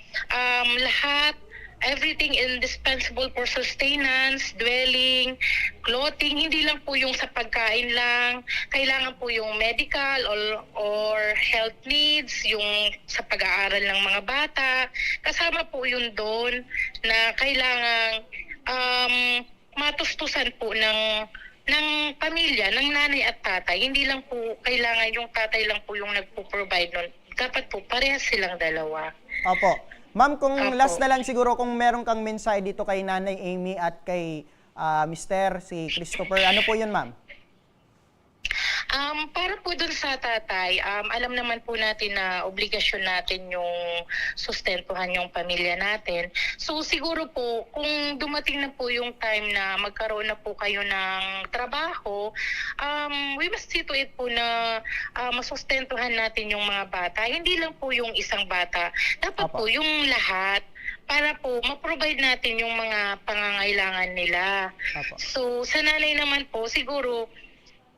lahat, everything indispensable for sustenance, dwelling, clothing, hindi lang po yung sa pagkain lang, kailangan po yung medical or health needs, yung sa pag-aaral ng mga bata, kasama po yun doon na kailangan matustusan po ng pamilya, ng nanay at tatay. Hindi lang po kailangan yung tatay lang po yung nagpo-provide nun. Dapat po parehas silang dalawa. Opo. Ma'am, kung Opo. last na lang siguro, kung meron kang mensahe dito kay Nanay Amy at kay Mr. si Christopher, ano po yun ma'am? Para po dun sa tatay, alam naman po natin na obligasyon natin yung sustentuhan yung pamilya natin. So siguro po, kung dumating na po yung time na magkaroon na po kayo ng trabaho, we must see to it po na masustentuhan natin yung mga bata. Hindi lang po yung isang bata, dapat Opo. po yung lahat para po ma-provide natin yung mga pangangailangan nila. Opo. So sa nanay naman po, siguro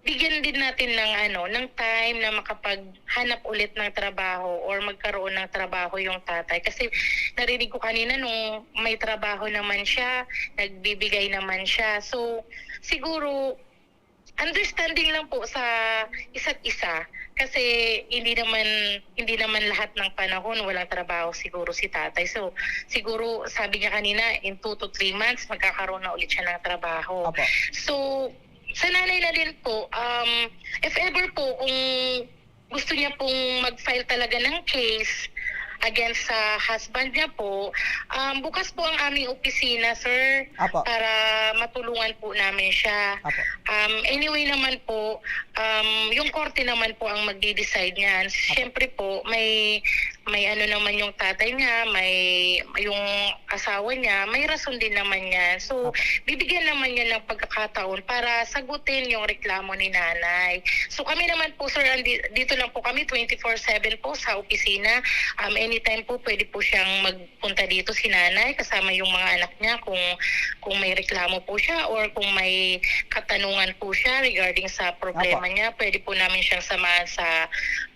bigyan din natin ng time na makapaghanap ulit ng trabaho or magkaroon ng trabaho yung tatay. Kasi narinig ko kanina nung may trabaho naman siya, nagbibigay naman siya. So siguro understanding lang po sa isa't isa. Kasi hindi naman lahat ng panahon walang trabaho siguro si tatay. So siguro sabi niya kanina in 2 to 3 months magkakaroon na ulit siya ng trabaho. Opo. So sa nanay na din po, if ever po kung gusto niya pong mag-file talaga ng case against sa husband niya po, bukas po ang aming opisina, sir, Apo. para matulungan po namin siya. Apo. Anyway naman po, yung korte naman po ang magde-decide niyan. Siyempre po, may naman yung tatay niya, yung asawa niya, may rason din naman yan. So, bibigyan naman niya ng pagkakataon para sagutin yung reklamo ni nanay. So, kami naman po, sir, dito lang po kami 24/7 po sa opisina. Anytime po, pwede po siyang magpunta dito si nanay kasama yung mga anak niya kung may reklamo po siya or kung may katanungan po siya regarding sa problema niya. Pwede po namin siyang samahan sa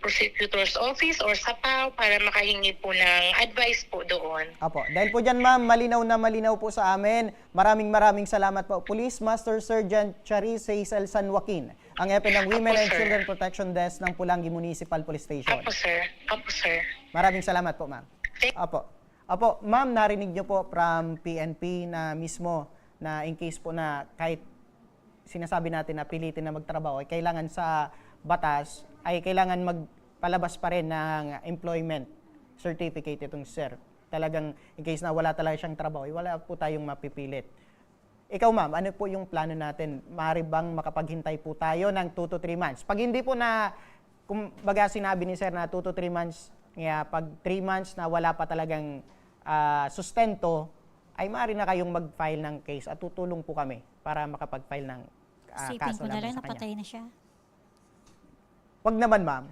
prosecutor's office or sa PAO para makahingi po ng advice po doon. Apo. Dahil po dyan ma'am, malinaw na malinaw po sa amin. Maraming salamat po. Police Master Sergeant Charis Hazel San Joaquin, ang EPE ng Women Apo, and sir. Children Protection Desk ng Pulangi Municipal Police Station. Apo, sir. Apo, sir. Maraming salamat po ma'am. Apo, ma'am, narinig niyo po from PNP na mismo na in case po na kahit sinasabi natin na pilitin na magtrabaho, ay kailangan sa batas, ay kailangan magpalabas pa rin ng employment certificate itong sir. Talagang in case na wala talaga siyang trabaho, wala po tayong mapipilit. Ikaw ma'am, ano po yung plano natin? Maaari bang makapaghintay po tayo ng 2 to 3 months? Pag hindi po na, kung baga sinabi ni sir na 2 to 3 months, pag 3 months na wala pa talagang sustento, ay maaari na kayong mag-file ng case at tutulong po kami para makapag-file ng Isipin kaso ko na namin lang sa kanya. napatay na siya. Wag naman ma'am.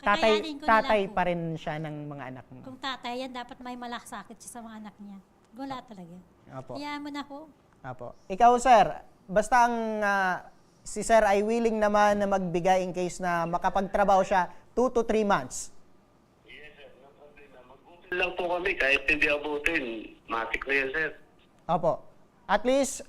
Kakayanin ko na lang Tatay po. pa rin siya ng mga anak mo. Kung tatay yan, dapat may malasakit siya sa mga anak niya. Wala talaga. Apo. Hayaan mo na ho. Apo. Ikaw, sir, basta ang si sir ay willing naman na magbigay in case na makapagtrabaho siya 2 to 3 months. Yes, sir. No problema. Mag-open lang po kami. Kahit hindi abutin. Matik na yan, sir. Opo. At least,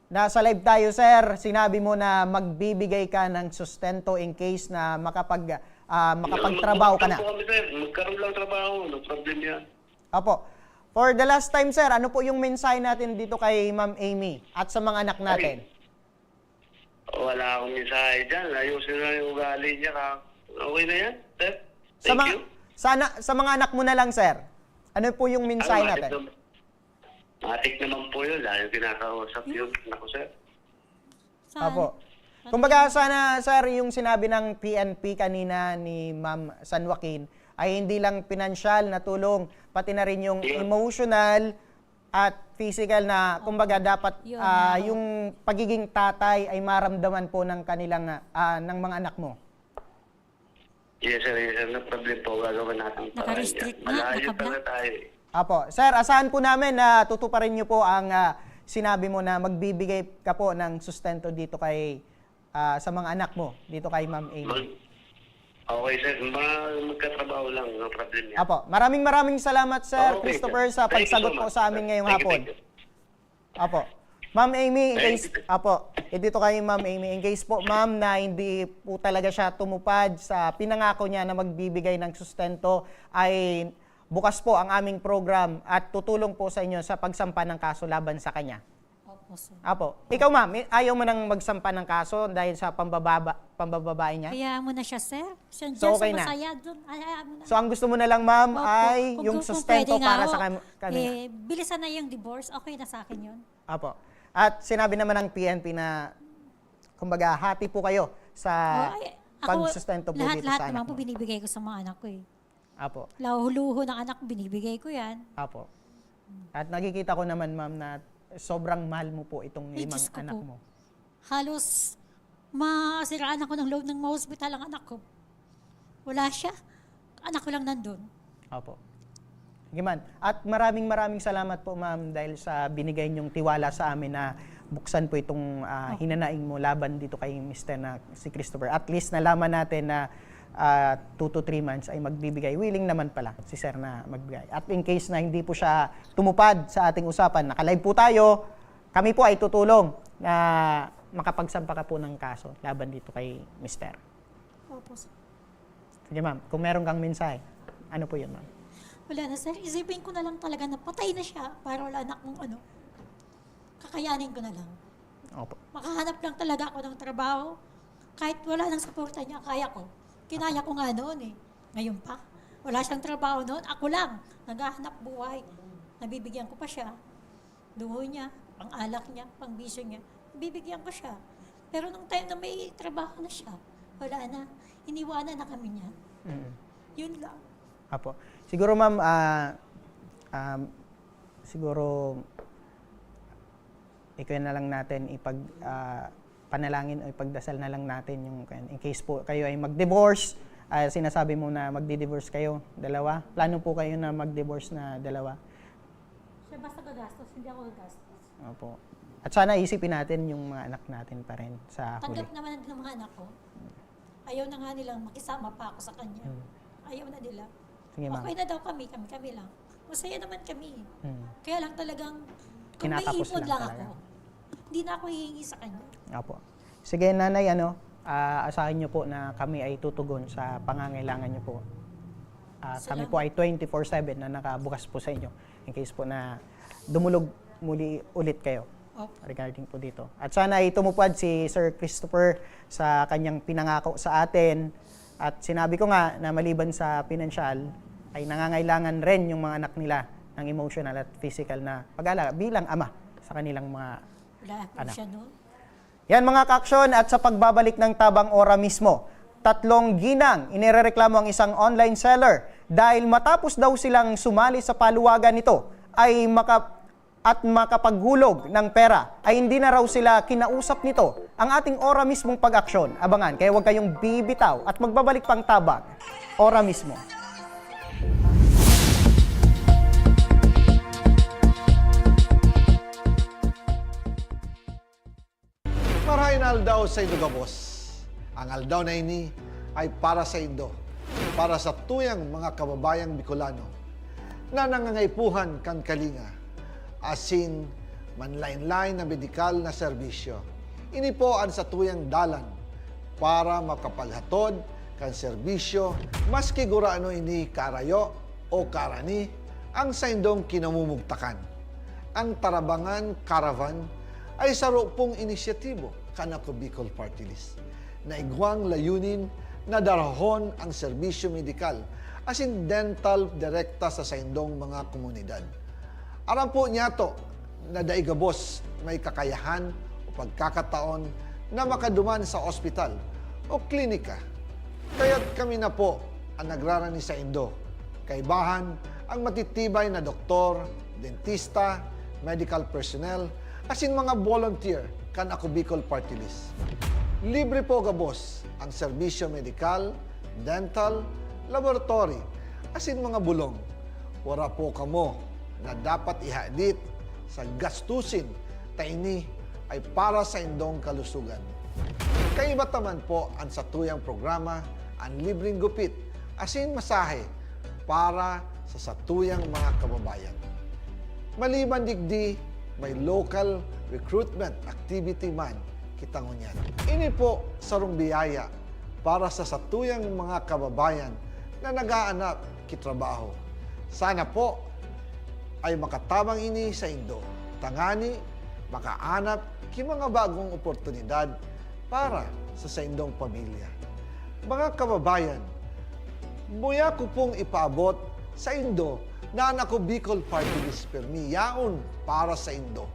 nasa live tayo, sir. Sinabi mo na magbibigay ka ng sustento in case na makapagtrabaho ka na. Mag-open po kami, sir. Magkaroon lang trabaho. No problem yan. Opo. For the last time, sir, ano po yung mensahe natin dito kay Ma'am Amy at sa mga anak natin? Wala akong mensahe dyan. Ayusin na yung ugali niya. Okay na yan, sir? Sa Thank you. sa mga anak mo na lang, sir. Ano po yung mensahe natin? Matik naman po yun. Lalo kinakausap yun. Naku, sir. Saan? Opo. Kumbaga sana, sir, yung sinabi ng PNP kanina ni Ma'am San Joaquin ay hindi lang pinansyal na tulong, pati na rin yung emotional at physical na, kumbaga dapat Yun, yung pagiging tatay ay maramdaman po ng kanilang, ng mga anak mo. Yes, sir. Yes, sir. No problem po. Gagawin natin para Naka-restrict na, Malayo naka-block. pala tayo. Apo. Sir, asahan po namin na tutuparin niyo po ang sinabi mo na magbibigay ka po ng sustento dito kay sa mga anak mo, dito kay Ma'am Amy. Okay, sir. Magkatrabaho lang. No problem yan. Apo. Maraming salamat, Sir Okay, Christopher, sir. sa Thank you pagsagot so po much, sa amin sir. ngayong Thank you, hapon. thank you. Apo. Ma'am Amy, in Thank case, you. apo, dito kay Ma'am Amy, in case po, ma'am, na hindi po talaga siya tumupad sa pinangako niya na magbibigay ng sustento, ay bukas po ang aming program at tutulong po sa inyo sa pagsampa ng kaso laban sa kanya. Opo, sir. Apo. Ikaw, ma'am, ayaw mo nang magsampa ng kaso dahil sa pambababae niya? Hayaan mo na siya, sir. Siya So, okay sa na. masaya doon. Hayaan mo na. So, ang gusto mo na lang, ma'am, Opo. ay yung Kung sustento pwede nga para ho, sa kanila. bilisan na yung divorce. Okay na sa akin yun. Apo. At sinabi naman ng PNP na, kumbaga, hati po kayo sa pagsustento po dito lahat sa naman anak po mo. binibigay ko sa mga anak ko eh. Apo. Luho ng anak ko, binibigay ko yan. Apo. At nakikita ko naman, ma'am, na sobrang mahal mo po itong Ay, 5 Diyos ko anak po. mo. Halos masiraan ako ng loob ng ma-hospital ang anak ko. Wala siya. Anak ko lang nandun. Apo. Sige, ma'am. At maraming salamat po, ma'am, dahil sa binigay niyong tiwala sa amin na buksan po itong hinanaing mo laban dito kay Mr. na si Christopher. At least nalaman natin na 2 to 3 months ay magbibigay. Willing naman pala si Sir na magbigay. At in case na hindi po siya tumupad sa ating usapan, naka-live po tayo, kami po ay tutulong na makapagsampa ka po ng kaso laban dito kay Mr. Opo, sir. Sige, ma'am. Kung meron kang mensahe, ano po yun, ma'am? Wala na, sir. Isipin ko na lang talaga na patay na siya para wala na akong kakayanin ko na lang. Opo. Makahanap lang talaga ako ng trabaho. Kahit wala nang suporta niya, kaya ko. Kinaya ko nga noon eh. Ngayon pa. Wala siyang trabaho noon. Ako lang. Naghahanap buhay. Nabibigyan ko pa siya. Duho niya, pang-alak niya, pang-bisyo niya. Bibigyan ko siya. Pero nung time na may trabaho na siya, wala na. Iniwanan na kami niya. Yun lang. Apo. Siguro, ma'am, siguro ikaw na lang natin panalangin o ipagdasal na lang natin yung in case po kayo ay mag-divorce, sinasabi mo na magdi-divorce kayo, dalawa. Plano po kayo na mag-divorce na dalawa? Siya basta gagastos, hindi ako gagastos. Opo. At sana isipin natin yung mga anak natin pa rin sa huli. Tanggap naman din ng mga anak ko. Ayaw na nga nilang makisama pa ako sa kanya. Ayaw na nila. Sige, ma'am. Okay na daw kami lang. Masaya naman kami. Hmm. Kaya lang talagang, kung may Kinatapos ipon lang lang talaga. ako, hindi na ako hihingi sa kanya. Opo. Sige, nanay, asahin niyo po na kami ay tutugon sa pangangailangan niyo po. Kami po ay 24/7 na nakabukas po sa inyo in case po na dumulog muli ulit kayo regarding po dito. At sana ay tumupad si Sir Christopher sa kanyang pinangako sa atin. At sinabi ko nga na maliban sa pinansyal, ay nangangailangan rin yung mga anak nila ng emotional at physical na pag-alaga bilang ama sa kanilang mga Wala po Anak. siya noon. yan mga kaaksyon, at sa pagbabalik ng Tabang Ora mismo, 3 ginang inirereklamo ang isang online seller dahil matapos daw silang sumali sa paluwagan nito ay makapaghulog ng pera ay hindi na raw sila kinausap nito. Ang ating Ora mismong pag-aksyon, abangan, kaya huwag kayong bibitaw at magbabalik pang Tabang Ora mismo. aldaw sa Indogabos. Ang aldaw na ini ay para sa Indo, para sa tuyang mga kababayang Bicolano na nangangaipuhan kan kalinga, asin manlain-lain na medikal na serbisyo. Ini po ang sa tuyang dalan para makapaghatod kan serbisyo maski guraano ini karayo o karani ang sa indong kinamumugtakan. Ang Tarabangan Caravan ay sarupong inisyatibo kanako Bicol Party List na igwang layunin na darahon ang serbisyo medikal asin dental direkta sa saindong mga komunidad. Aram po niya to na daigabos may kakayahan o pagkakataon na makaduman sa ospital o klinika. Kaya't kami na po ang nagrarani sa Indo. Kaibahan ang matitibay na doktor, dentista, medical personnel, asin mga volunteer kan ako Bicol Party List. Libre po gabos ang serbisyo medikal, dental, laboratory, asin mga bulong. Wala po kamo na dapat ihadit sa gastusin taini ay para sa indong kalusugan. Kaiba taman po ang satuyang programa ang libreng gupit asin masahe para sa satuyang mga kababayan. Maliban digdi, may local recruitment activity man kita ngunyan. Ini po sarong biyaya para sa satuyang mga kababayan na nag-aanap kitrabaho. Sana po ay makatabang ini sa Indo. Tangani, makaanap ki mga bagong oportunidad para sa indong pamilya. Mga kababayan, buya ko pong ipaabot sa Indo na ako Bicol Party List permi yaon para sa Indo.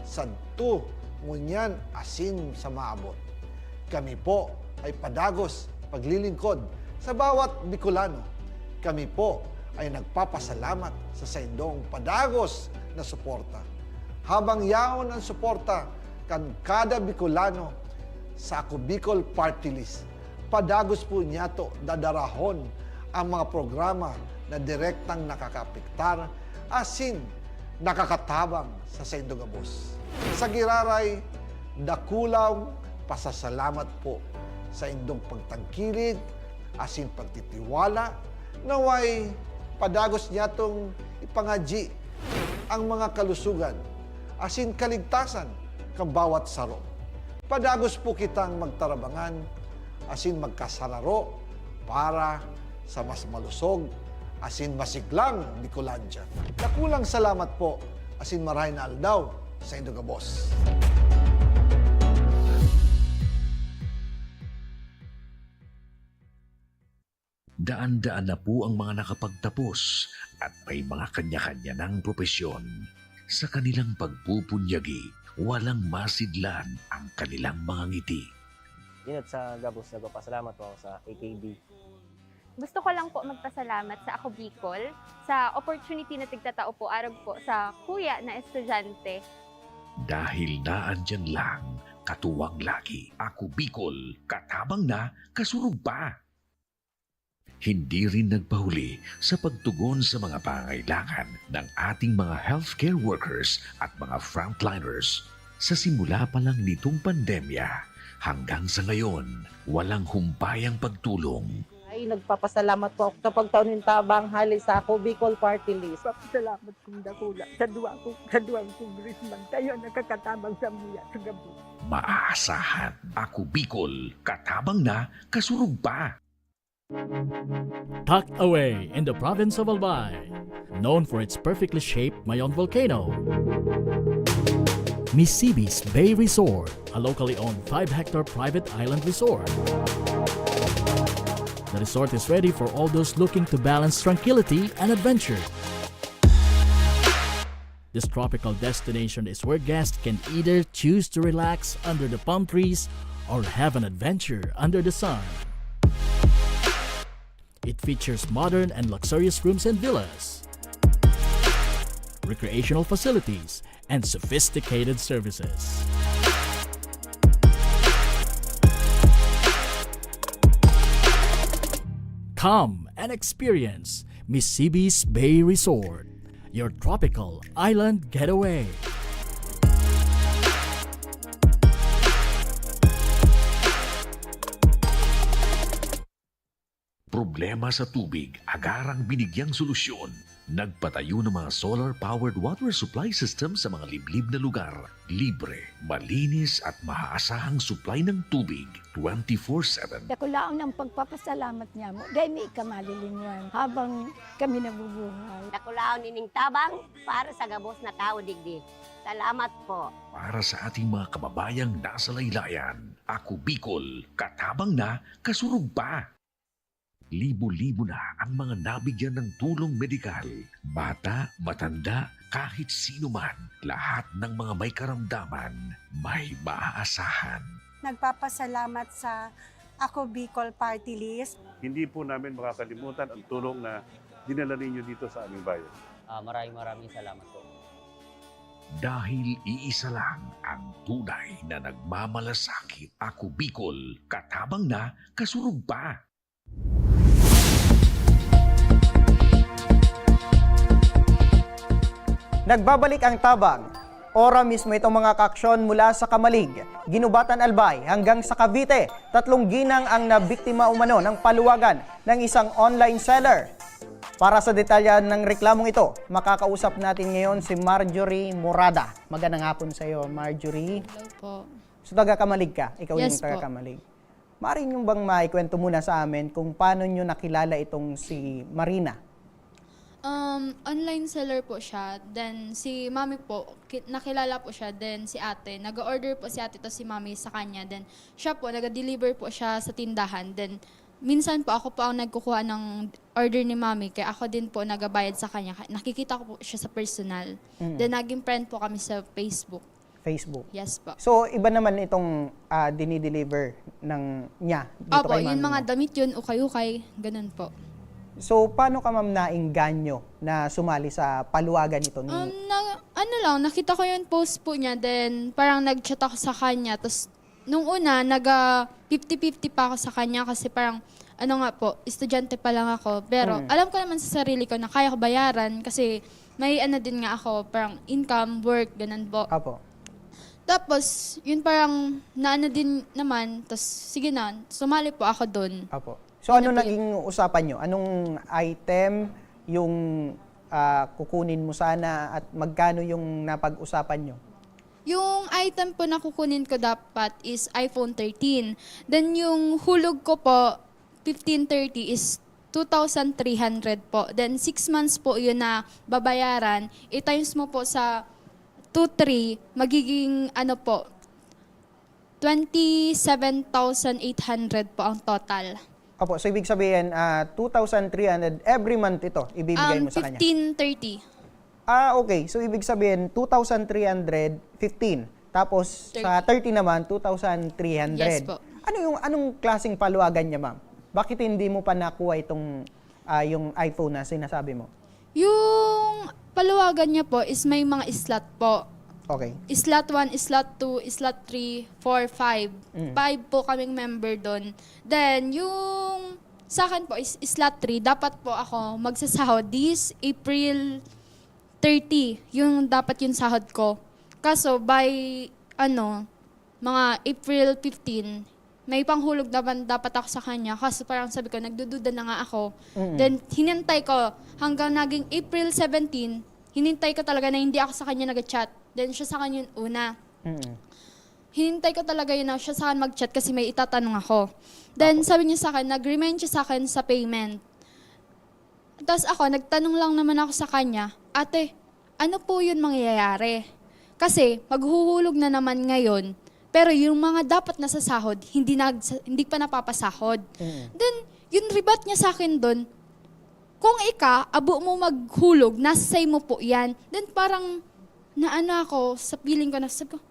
Sadto ngunyan asin sa maabot. Kami po ay padagos paglilingkod sa bawat Bicolano. Kami po ay nagpapasalamat sa saindong padagos na suporta. Habang yaon ang suporta kan kada Bicolano sa ako Bicol Party List, padagos po niya to dadarahon ang mga programa na direktang nakakapiktar asin nakakatabang sa Indogabos. Sa giraray, dakulaw pasasalamat po sa indong pagtangkilig asin pagtitiwala naway padagos niya tong ipangaji ang mga kalusugan asin kaligtasan kang bawat saro. Padagos po kitang magtarabangan asin magkasararo para sa mas malusog asin masiglang Bicolandia. Nakulang salamat po asin marahin na aldaw sa Indogabos. Daan-daan na po ang mga nakapagtapos at may mga kanya-kanya ng propesyon. Sa kanilang pagpupunyagi, walang masidlan ang kanilang mga ngiti. Yun at sa Gabos, nagpapasalamat po ako sa AKB. Gusto ko lang po magpasalamat sa Ako Bicol sa opportunity na tigtatao po arag po sa kuya na estudyante. Dahil naandyan lang, katuwang lagi. Ako Bicol, katabang na, kasurug pa. Hindi rin nagpahuli sa pagtugon sa mga pangailangan ng ating mga healthcare workers at mga frontliners. Sa simula pa lang nitong pandemya, hanggang sa ngayon, walang humpayang pagtulong. Ay, nagpapasalamat po ako sa pagtaunin tabang hali sa ako Bicol Party List. Salamat kong dakula sa duwang congressman. Kayo nakakatabang sa miya sa gabi. Maaasahan, Ako Bicol, katabang na, kasurug pa. Tucked away in the province of Albay, known for its perfectly shaped Mayon volcano, Misibis Bay Resort, a locally owned 5-hectare private island resort. The resort is ready for all those looking to balance tranquility and adventure. This tropical destination is where guests can either choose to relax under the palm trees or have an adventure under the sun. It features modern and luxurious rooms and villas, recreational facilities, and sophisticated services. Come and experience Misibis Bay Resort, your tropical island getaway. Problema sa tubig, agarang binigyang solusyon. Nagpatayo ng mga solar-powered water supply system sa mga liblib na lugar. Libre, malinis at maaasahang supply ng tubig 24/7. Dako laon ang pagpapasalamat niya mo. Dahil may kamalilinwan habang kami nabubuhay. Nakulaon ining tabang para sa gabos na tao digdi. Salamat po. Para sa ating mga kababayang nasa laylayan, Ako Bicol, katabang na, kasurug pa. Libo-libo na ang mga nabigyan ng tulong medikal. Bata, matanda, kahit sino man, lahat ng mga may karamdaman, may maaasahan. Nagpapasalamat sa Ako Bicol Party List. Hindi po namin makakalimutan ang tulong na dinala ninyo dito sa aming bayan. Maraming salamat po. Dahil iisa lang ang tunay na nagmamalasakit. Ako Bicol, katabang na, kasurug pa. Nagbabalik ang tabang. Ora mismo itong mga kaaksyon mula sa Kamalig, Ginubatan Albay hanggang sa Cavite. 3 ginang ang nabiktima umano ng paluwagan ng isang online seller. Para sa detalya ng reklamong ito, makakausap natin ngayon si Marjorie Morada. Magandang hapon sa iyo, Marjorie. Hello po. So taga-Kamalig ka? Ikaw Yes yung taga-Kamalig. Maaari nyo bang maikwento muna sa amin kung paano nyo nakilala itong si Marina? Online seller po siya. Then si mami po, nakilala po siya. Then si ate, nag-order po si ate to si mami sa kanya. Then siya po, nag-deliver po siya sa tindahan. Then minsan po ako po ang nagkukuha ng order ni mami. Kaya ako din po nagabayad sa kanya. Nakikita ko po siya sa personal. Then naging friend po kami sa Facebook. Facebook? Yes po. So iba naman itong dinideliver ng niya dito Opo, kay mami yung mga mo? damit yun, ukay-ukay, ganun po. So, paano ka ma'am nainganyo na sumali sa paluwagan nito? Nakita ko yung post po niya, then parang nag-chat ako sa kanya. Tapos, nung una, 50-50 pa ako sa kanya kasi parang, estudyante pa lang ako. Pero, alam ko naman sa sarili ko na kaya ko bayaran kasi may din nga ako, parang income, work, ganun po. Apo. Tapos, yun parang din naman, tapos sige na, sumali po ako dun. Apo. So ano naging usapan nyo? Anong item yung kukunin mo sana at magkano yung napag-usapan nyo? Yung item po na kukunin ko dapat is iPhone 13. Then yung hulog ko po, 1530 is 2,300 po. Then 6 months po yun na babayaran. I-times mo po sa 2,300, magiging 27,800 po ang total. Opo, so ibig sabihin, 2,300 every month ito, ibibigay mo sa kanya? 1530. Okay. So ibig sabihin, 2,315. Tapos 30. sa 30 naman, 2,300. Yes po. Anong klaseng paluwagan niya, ma'am? Bakit hindi mo pa nakuha itong yung iPhone na sinasabi mo? Yung paluwagan niya po is may mga slot po. Okay. Slot 1, slot 2, slot 3, 4, 5. 5 po kaming member doon. Then, yung sa akin po is slot 3, dapat po ako magsasahod this April 30. Yung dapat yung sahod ko. Kaso, by, mga April 15, may panghulog naman dapat ako sa kanya. Kaso parang sabi ko, nagdududa na nga ako. Then, hinintay ko hanggang naging April 17, hinintay ko talaga na hindi ako sa kanya nag-chat. Then siya sa akin yung una. Hinintay ko talaga yun na siya sa akin mag-chat kasi may itatanong ako. Then sabi niya sa akin, nag-remind siya sa akin sa payment. Tapos ako, nagtanong lang naman ako sa kanya, ate, ano po yun mangyayari? Kasi maghuhulog na naman ngayon, pero yung mga dapat na sa sahod, hindi pa napapasahod. Then yung rebat niya sa akin doon, kung abo mo maghulog, nasa say mo po yan. Then parang, ako, sa feeling ko, sabi ko,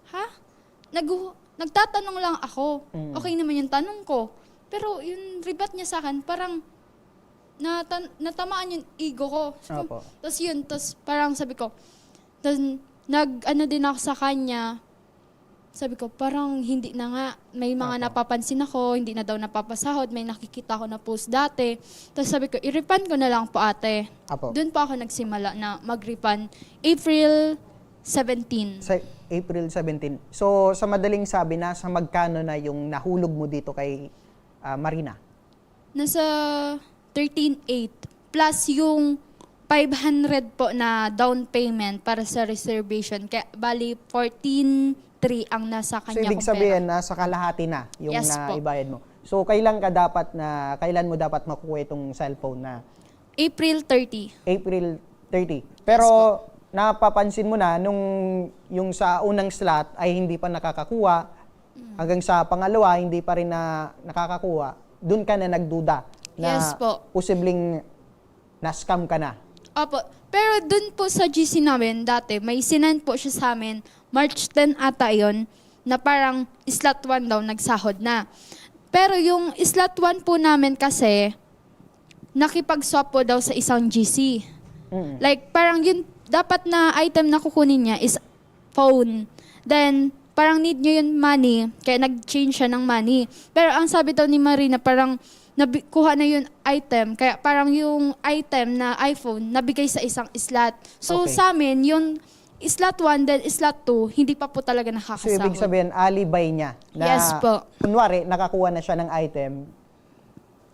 nagtatanong lang ako. Okay naman yung tanong ko. Pero yung rebat niya sa akin, parang natamaan yung ego ko. Tapos yun, parang sabi ko, din ako sa kanya, sabi ko, parang hindi na nga, may mga napapansin ako, hindi na daw napapasahod, may nakikita ko na post dati. Tapos sabi ko, i-refund ko na lang po ate. Doon po ako nagsimula na mag-refund. April 17. Sa April 17. So, sa madaling sabi, nasa magkano na yung nahulog mo dito kay Marina? Nasa 13,800 plus yung 500 po na down payment para sa reservation. Kaya bali 14,300 ang nasa So, kanya ibig kong sabihin, pera. nasa kalahati na yung Yes po. naibayad mo. So, kailan mo dapat makukuha itong cellphone na April 30. April 30? Pero, napapansin mo na, nung yung sa unang slot ay hindi pa nakakakuha, hanggang sa pangalawa, hindi pa rin na nakakakuha, dun ka na nagduda na Yes po. posibleng na-scam ka na. Opo. Pero dun po sa GC namin dati, may sinend po siya sa amin, March 10 ata yon, na parang slot 1 daw nagsahod na. Pero yung slot 1 po namin kasi, nakipag-swap po daw sa isang GC. Like parang yun, dapat na item na kukunin niya is phone. Then, parang need niya yun money, kaya nag-change siya ng money. Pero ang sabi daw ni Marina, parang kuha na yung item, kaya parang yung item na iPhone, nabigay sa isang slot. So Okay. sa amin, yung slot 1, then slot 2, hindi pa po talaga So, nakakasahod. ibig sabihin, alibay niya. Na, Yes po. Kunwari, nakakuha na siya ng item,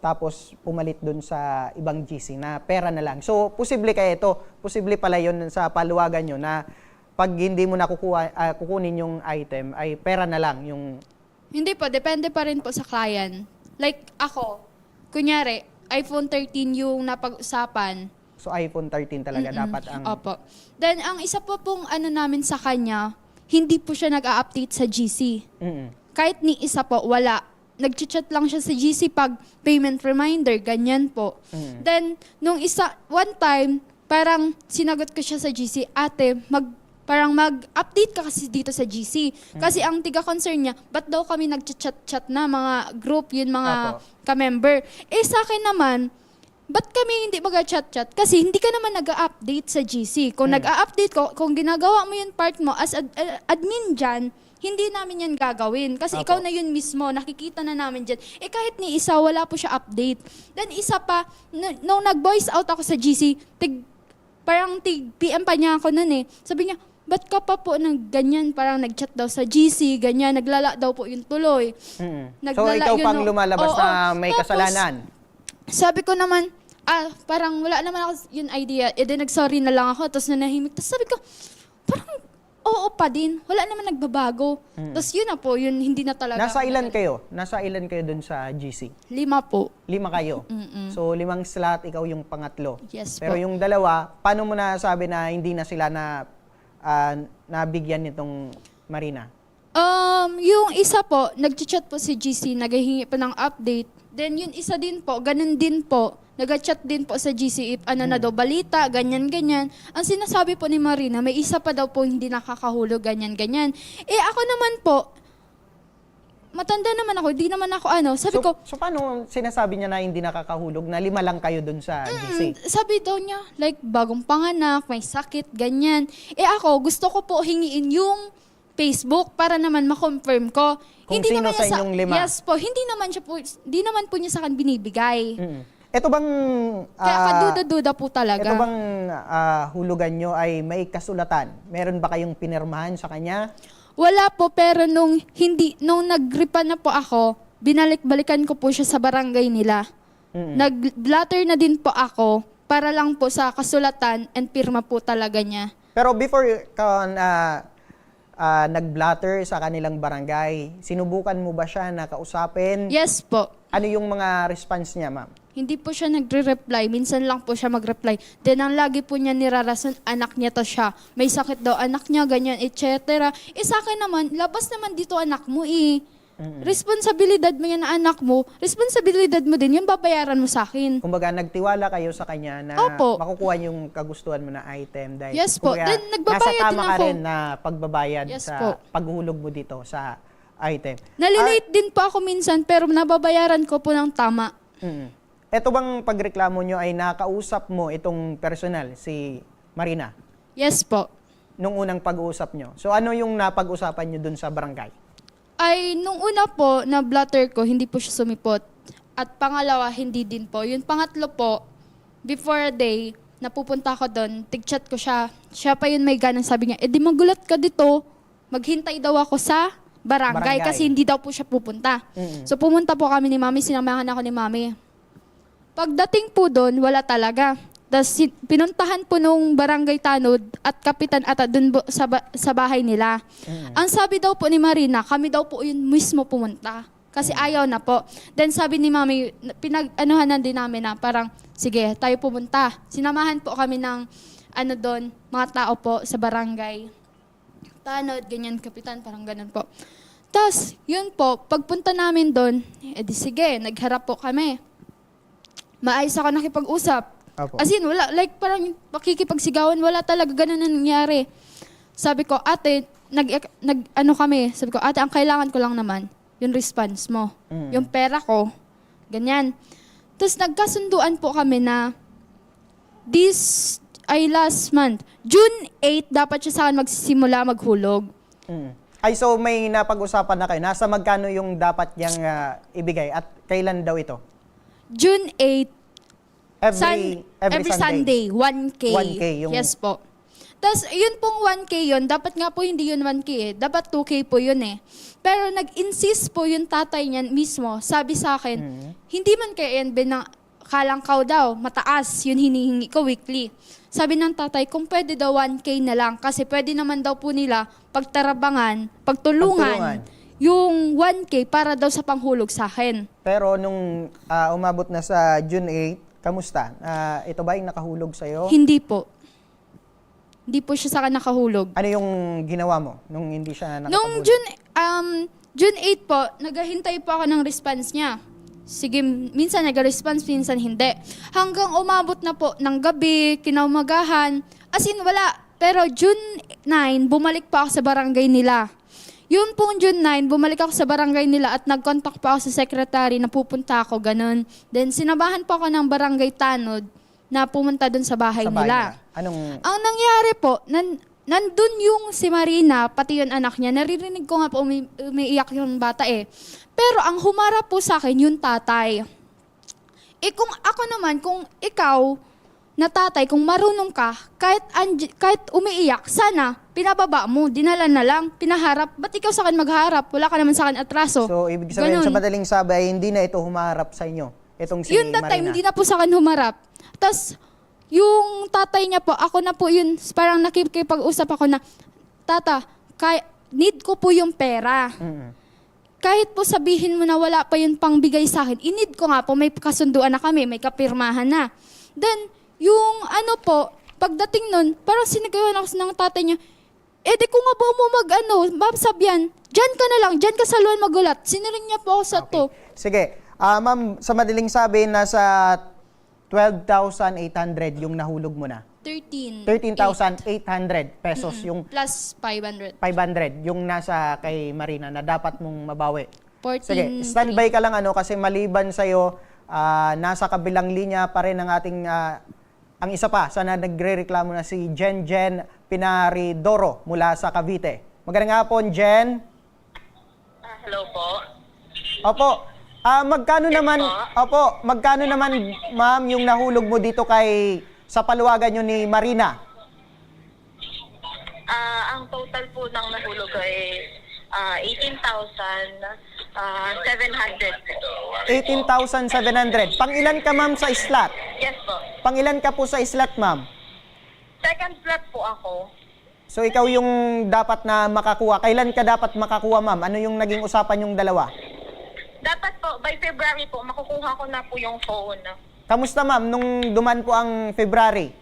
tapos pumalit dun sa ibang GC na pera na lang. So, posible kaya ito. Posible pala yun sa paluwagan nyo na pag hindi mo kukunin yung item, ay pera na lang yung... Hindi po, depende pa rin po sa client. Like ako, kunyari, iPhone 13 yung napag-usapan. So, iPhone 13 talaga dapat ang... Opo. Then, ang isa po pong ano namin sa kanya, hindi po siya nag-a-update sa GC. Kahit ni isa po, wala. Nag-chat lang siya sa GC pag payment reminder, ganyan po. Then, nung one time, parang sinagot ko siya sa GC, ate, parang mag-update ka kasi dito sa GC. Kasi ang tiga-concern niya, ba't daw kami nag-chat-chat na, mga group, yun mga ka-member. Eh sa akin naman, ba't kami hindi mag-chat-chat? Kasi hindi ka naman nag-update sa GC. Kung nag-update ko, kung ginagawa mo yung part mo as admin dyan, hindi namin yan gagawin. Kasi ikaw na yun mismo, nakikita na namin dyan. Eh kahit ni isa, wala po siya update. Then isa pa, nung nag-voice out ako sa GC, parang PM pa niya ako nun eh. Sabi niya, ba't ka pa po ganyan, parang nag-chat daw sa GC, ganyan, naglala daw po yung tuloy. So, ikaw pang lumalabas na may Tapos, kasalanan. Sabi ko naman, parang wala naman ako yung idea. E then nag-sorry na lang ako, tapos nanahimik. Tapos sabi ko, parang oo pa din. Wala naman nagbabago. Tapos yun na po, yun hindi na talaga. Nasa ilan kayo? Nasa ilan kayo dun sa GC? 5 po. 5 kayo? So, 5 slot, ikaw yung pangatlo. Yes Pero po. yung dalawa, paano mo nasabi na hindi na sila nabigyan nitong Marina? Yung isa po, nag-chat po si GC, naghihingi pa ng update. Then yung isa din po, ganun din po, nag-chat din po sa GC if ano na daw balita, ganyan-ganyan. Ang sinasabi po ni Marina, may isa pa daw po hindi nakakahulog, ganyan-ganyan. Eh ako naman po, matanda naman ako, di naman ako sabi ko. So paano sinasabi niya na hindi nakakahulog, na 5 lang kayo dun sa GC? Sabi daw niya, like bagong panganak, may sakit, ganyan. Eh ako, gusto ko po hingiin yung Facebook para naman ma-confirm ko. Kung hindi sino naman sa niya inyong 5? Yes po, hindi naman po niya sa akin binibigay. Ito bang... Kaya kaduda-duda po talaga. Ito bang hulugan nyo ay may kasulatan? Meron ba kayong pinirmahan sa kanya? Wala po, pero nung nag-gripa na po ako, binalik-balikan ko po siya sa barangay nila. Nag-blatter na din po ako para lang po sa kasulatan and pirma po talaga niya. Pero before ka nag-blatter sa kanilang barangay, sinubukan mo ba siya na kausapin? Yes po. Ano yung mga response niya, ma'am? Hindi po siya nagre-reply. Minsan lang po siya mag-reply. Then ang lagi po niya nirarason, anak niya to siya. May sakit daw anak niya, ganyan, etc. Eh sa akin naman, labas naman dito anak mo eh. Responsibilidad mo yan na anak mo. Responsibilidad mo din, yung babayaran mo sa akin. Kumbaga, nagtiwala kayo sa kanya na Opo. makukuha yung kagustuhan mo na item. Dahil, Yes po. kumbaga, Then, nagbabayad nasa tama din ka ako. rin na pagbabayad Yes sa po. paghulog mo dito sa item. Nalilate din po ako minsan, pero nababayaran ko po ng tama. Ito bang pagreklamo nyo ay nakausap mo itong personal, si Marina? Yes po. Nung unang pag-uusap nyo. So ano yung napag-usapan nyo dun sa barangay? Ay, nung una po, na blatter ko, hindi po siya sumipot. At pangalawa, hindi din po. Yung pangatlo po, before a day, napupunta ako doon, tig-chat ko siya. Siya pa yun may ganang sabi niya, di magulat ka dito. Maghintay daw ako sa barangay. Kasi hindi daw po siya pupunta. So pumunta po kami ni Mami, sinamahan ako ni Mami. Pagdating po doon, wala talaga. Tapos pinuntahan po nung barangay Tanod at Kapitan Ata doon sa bahay nila. Ang sabi daw po ni Marina, kami daw po yun mismo pumunta. Kasi ayaw na po. Then sabi ni Mami, pinag-anuhanan din namin na parang, sige, tayo pumunta. Sinamahan po kami ng doon, mga tao po sa barangay. Tanod, ganyan, Kapitan, parang ganun po. Tapos, yun po, pagpunta namin doon, edi sige, nagharap po kami. Maayos ako nakipag-usap. Opo. As in, wala, like parang makikipagsigawan, wala talaga ganun na nangyari. Sabi ko, ate, kami, sabi ko, ate, ang kailangan ko lang naman, yung response mo. Yung pera ko, ganyan. Tapos nagkasunduan po kami na last month, June 8, dapat siya sa akin magsisimula maghulog. Ay, so may napag-usapan na kayo. Nasa magkano yung dapat niyang ibigay at kailan daw ito? June 8, Every Sunday, 1K. 1K yung... Yes po. Tapos, yun pong 1K yun, dapat nga po hindi yun 1K eh. Dapat 2K po yun eh. Pero nag-insist po yung tatay niya mismo. Sabi sa akin, hindi man kay NB na kalangkaw daw, mataas, yun hinihingi ko weekly. Sabi ng tatay, kung pwede daw 1K na lang, kasi pwede naman daw po nila pagtarabangan, pagtulungan. Yung 1K para daw sa panghulog sa akin. Pero nung umabot na sa June 8, kamusta? Ito ba yung nakahulog sa'yo? Hindi po. Hindi po siya sa akin nakahulog. Ano yung ginawa mo nung hindi siya nakahulog? Nung June 8 po, naghahintay po ako ng response niya. Sige, minsan nag-response, minsan hindi. Hanggang umabot na po ng gabi, kinaumagahan. As in, wala. Pero June 9, bumalik pa ako sa barangay nila. Yun pong June 9, bumalik ako sa barangay nila at nag-contact pa ako sa secretary na pupunta ako, ganun. Then sinabahan pa ako ng barangay Tanod na pumunta dun sa bahay nila. Ang nangyari po, nandun yung si Marina, pati yung anak niya, naririnig ko nga po umiiyak yung bata eh. Pero ang humarap po sa akin, yung tatay. Kung ako naman, kung ikaw, na tatay, kung marunong ka, kahit umiiyak, sana, pinababa mo, dinala na lang, pinaharap. Ba't ikaw sa akin magharap? Wala ka naman sa akin atraso. So, ibig sabihin, sa madaling sabi, hindi na ito humarap sa inyo. Itong si yun that Marina. time, hindi na po sa akin humarap. Tapos, yung tatay niya po, ako na po yun, parang nakikipag-usap ako na, tata, need ko po yung pera. Kahit po sabihin mo na wala pa yun pangbigay sa akin, i-need ko nga po, may kasunduan na kami, may kapirmahan na. Then, yung pagdating nun, parang sinagawan ako ng tatay niya, di ko nga ba mo mabsabyan, dyan ka na lang, dyan ka sa luwan magulat. Siniring niya po ako sa to. Sige, ma'am, sa madaling sabi, nasa 12,800 yung nahulog mo na. 13,800 pesos yung plus 500. 500 yung nasa kay Marina na dapat mong mabawi. 14, sige, standby ka lang kasi maliban sa'yo, nasa kabilang linya pa rin ang ating ang isa pa, sana nagre-reklamo na si Jen Pinaridoro mula sa Cavite. Magandang hapon, Jen. Hello po. Opo. Magkano naman, ma'am, yung nahulog mo dito sa paluwagan nyo ni Marina? Ang total po ng nahulog ay 18,700. 18,700. Pangilan ka, ma'am, sa islat? Yes po. Pangilan ka po sa islat, ma'am? Second flat po ako. So, ikaw yung dapat na makakuha. Kailan ka dapat makakuha, ma'am? Ano yung naging usapan yung dalawa? Dapat po, by February po, makukuha ko na po yung phone. Kamusta, ma'am, nung duman po ang February?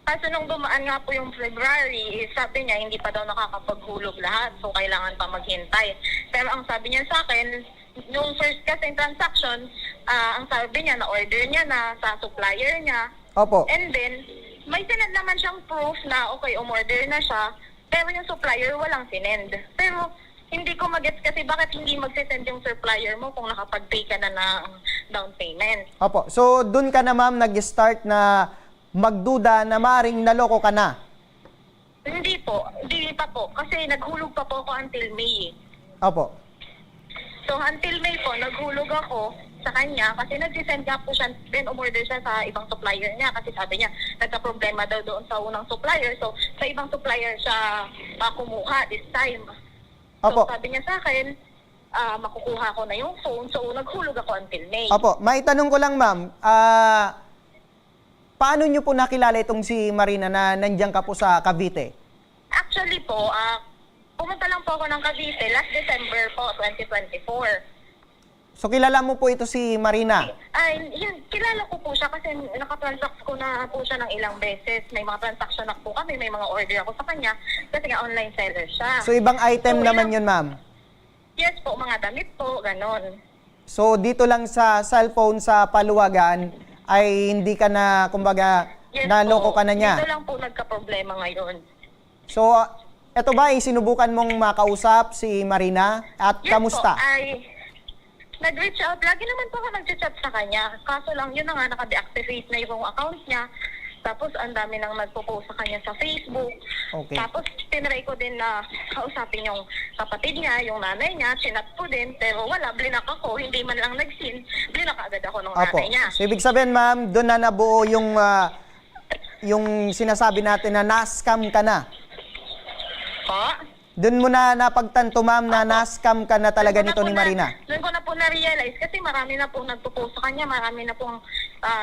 Kasi nung dumaan nga po yung February, sabi niya hindi pa daw nakakapaghulog lahat, so kailangan pa maghintay. Pero ang sabi niya sa akin, nung first kasi transaction, ang sabi niya, na-order niya na sa supplier niya. Opo. And then, may sinend naman siyang proof na okay, umorder na siya, pero yung supplier walang sinend. Pero hindi ko mag-gets kasi bakit hindi mag-send yung supplier mo kung nakapag-pay ka na ng down payment. Opo. So, dun ka na, ma'am, nag-start na magduda na maring naloko ka na? Hindi po. Hindi pa po. Kasi naghulog pa po ako until May. Opo. So, until May po, naghulog ako sa kanya kasi nagsisend nga po siya, then umorder siya sa ibang supplier niya kasi sabi niya, nagka-problema daw doon sa unang supplier. So, sa ibang supplier siya kumuha this time. So, Opo. sabi niya sa akin, makukuha ko na yung phone. So, naghulog ako until May. Opo, maitanong ko lang ma'am, paano nyo po nakilala itong si Marina na nandiyan ka po sa Cavite? Actually po, pumunta lang po ako ng Cavite last December po, 2024. So kilala mo po ito si Marina? Yun, kilala ko po siya kasi nakatransact ko na po siya ng ilang beses. May mga transaction na po kami, may mga order ako sa kanya kasi nga online seller siya. So ibang item naman yun ma'am? Yes po, mga damit po, ganon. So dito lang sa cellphone sa Paluwagan ay hindi ka na, kumbaga, Yes naloko po. ka na niya? Dito lang po nagka-problema ngayon. So ito ba ay sinubukan mong makausap si Marina at Yes kamusta? po, nag-reach out. Lagi naman po ako nag-chat sa kanya. Kaso lang, yun na nga, naka-deactivate na yung account niya. Tapos, ang dami nang nagpo-post sa kanya sa Facebook. Okay. Tapos, tinry ko din na kausapin yung kapatid niya, yung nanay niya. Sinat ko din, pero wala, blinak ako. Hindi man lang nag-sin. Blinak agad ako ng Apo. nanay niya. So ibig sabihin ma'am, doon na nabuo yung sinasabi natin na na-scam ka na. Po? Doon mo na napagtanto ma'am na na-scam ka na talaga nito ni Marina. Doon ko na po na-realize kasi marami na po nagpo-post sa kanya. Marami na pong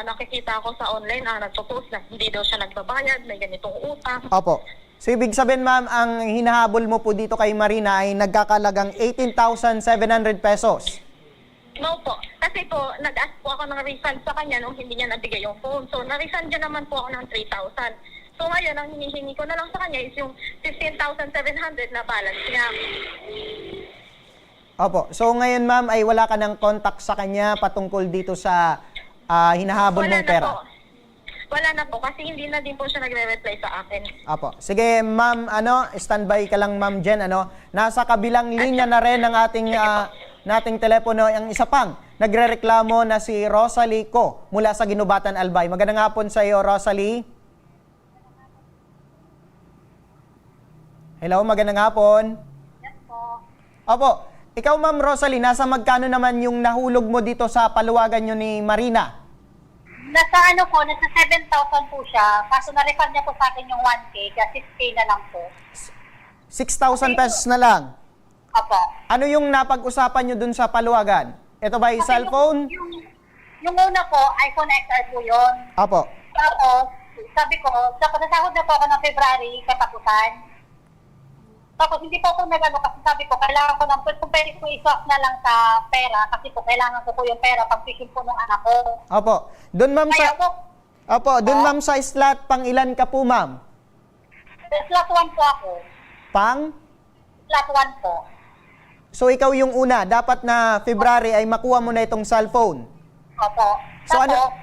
nakikita ko sa online nagpo-post na hindi daw siya nagbabayad, may ganitong utang. Opo. So ibig sabihin ma'am, ang hinahabol mo po dito kay Marina ay nagkakalagang 18,700 pesos. No po. Kasi po, nag-ask po ako ng refund sa kanya nung hindi niya nabigay yung phone. So, na-refund niya naman po ako ng 3,000. So, ngayon, ang hinihingi ko na lang sa kanya is yung 15,700 na balance niya. Opo. So ngayon ma'am ay wala ka ng contact sa kanya patungkol dito sa hinahabol mong pera? Wala na po kasi hindi na din po siya nagre-reply sa akin. Opo. Sige ma'am, standby ka lang ma'am Jen, Nasa kabilang linya na rin ng nating telepono ang isa pang nagrereklamo na si Rosalie Ko mula sa Ginubatan, Albay. Magandang hapon sa iyo, Rosalie. Hello, magandang hapon. Yes po. Opo. Ikaw ma'am Rosalie, nasa magkano naman yung nahulog mo dito sa paluwagan nyo ni Marina? Nasa nasa 7,000 po siya. Kaso na-refund niya po sa akin yung 1K, kaya 6K na lang po. 6,000 pesos na lang? Apo. Ano yung napag-usapan nyo dun sa paluwagan? Ito ba yung cellphone? Yung una po, iPhone XR po yun. Apo. Tapos, sabi ko, nasahod na po ako ng February, katapusan. Tapos hindi po ako kasi sabi ko, kailangan ko kung pwede ko i-swap na lang sa pera kasi po kailangan ko po yung pera pag fishing po ng anak ko. Opo. Doon ma'am ma'am sa slot, pang ilan ka po ma'am? Slot 1 po ako. Pang? Slot 1 po. So ikaw yung una, dapat na February ay makuha mo na itong cellphone. Opo. So tapos,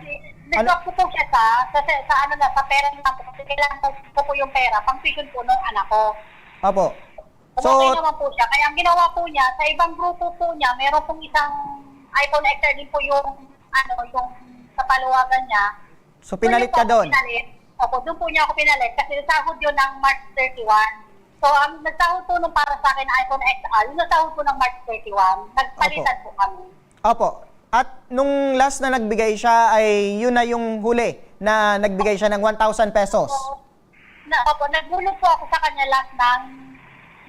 swap ko po siya sa pera na po kasi kailangan ko po yung pera pang fishing po ng anak ko. Opo. So, okay naman po siya. Kaya ang ginawa po niya, sa ibang grupo po niya, meron pong isang iPhone XR din po yung sa paluwagan niya. So pinalit ka doon? Opo, doon po niya ako pinalit kasi nasahod yun ng March 31. So, ang nagsahod po nung para sa akin na iPhone XR, yung nasahod po ng March 31, nagpalitan po kami. Opo. At nung last na nagbigay siya ay yun na yung huli na nagbigay siya ng 1,000 pesos. Opo, nagbulong po ako sa kanya last ng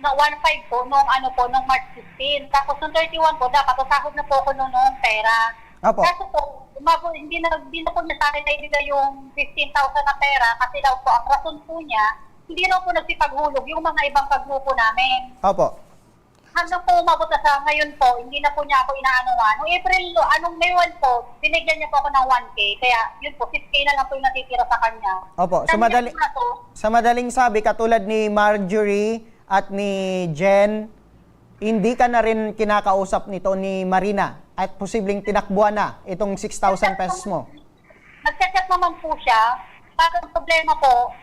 1.5 po nung March 15. Tapos nung 31 po, dapat sahod na po ako nung pera. Opo. Kaso po, hindi na po niya sa akin naibigay yung 15,000 na pera kasi daw po, ang rason po niya, hindi na po nagsipaghulog yung mga ibang kagrupo namin. Opo. Hanggang po umabot na sa ngayon po, hindi na po niya ako inaanuhan. Noong April, May 1 po, binigyan niya po ako ng 1K. Kaya yun po, 6K na lang po yung natitira sa kanya. Opo. Sa madaling sabi, katulad ni Marjorie at ni Jen, hindi ka na rin kinakausap nito ni Marina at posibleng tinakbuhan na itong 6,000 pesos mo. Nagchat naman po siya. Parang problema po,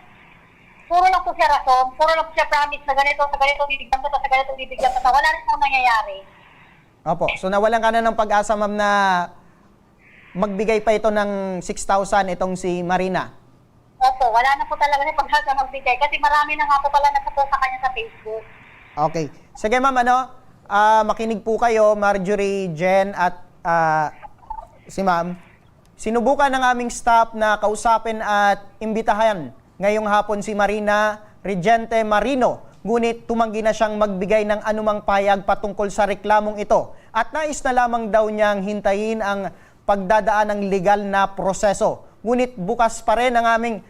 puro lang po siya rason, puro lang po siya promise na ganito, sa ganito bibigyan ko, sa ganito bibigyan ko. Wala rin pong nangyayari. Opo. So nawalan ka na ng pag-asa ma'am na magbigay pa ito ng 6,000 itong si Marina. Opo, wala na po talaga na pag-asa magbigay kasi marami na nga po pala nagsapost sa kanya sa Facebook. Okay. Sige ma'am, makinig po kayo, Marjorie, Jen at si ma'am. Sinubukan ng aming staff na kausapin at imbitahan ngayong hapon si Marina Regente Marino. ngunit tumanggi na siyang magbigay ng anumang pahayag patungkol sa reklamong ito at nais na lamang daw niyang hintayin ang pagdadaan ng legal na proseso. Ngunit bukas pa rin ang aming,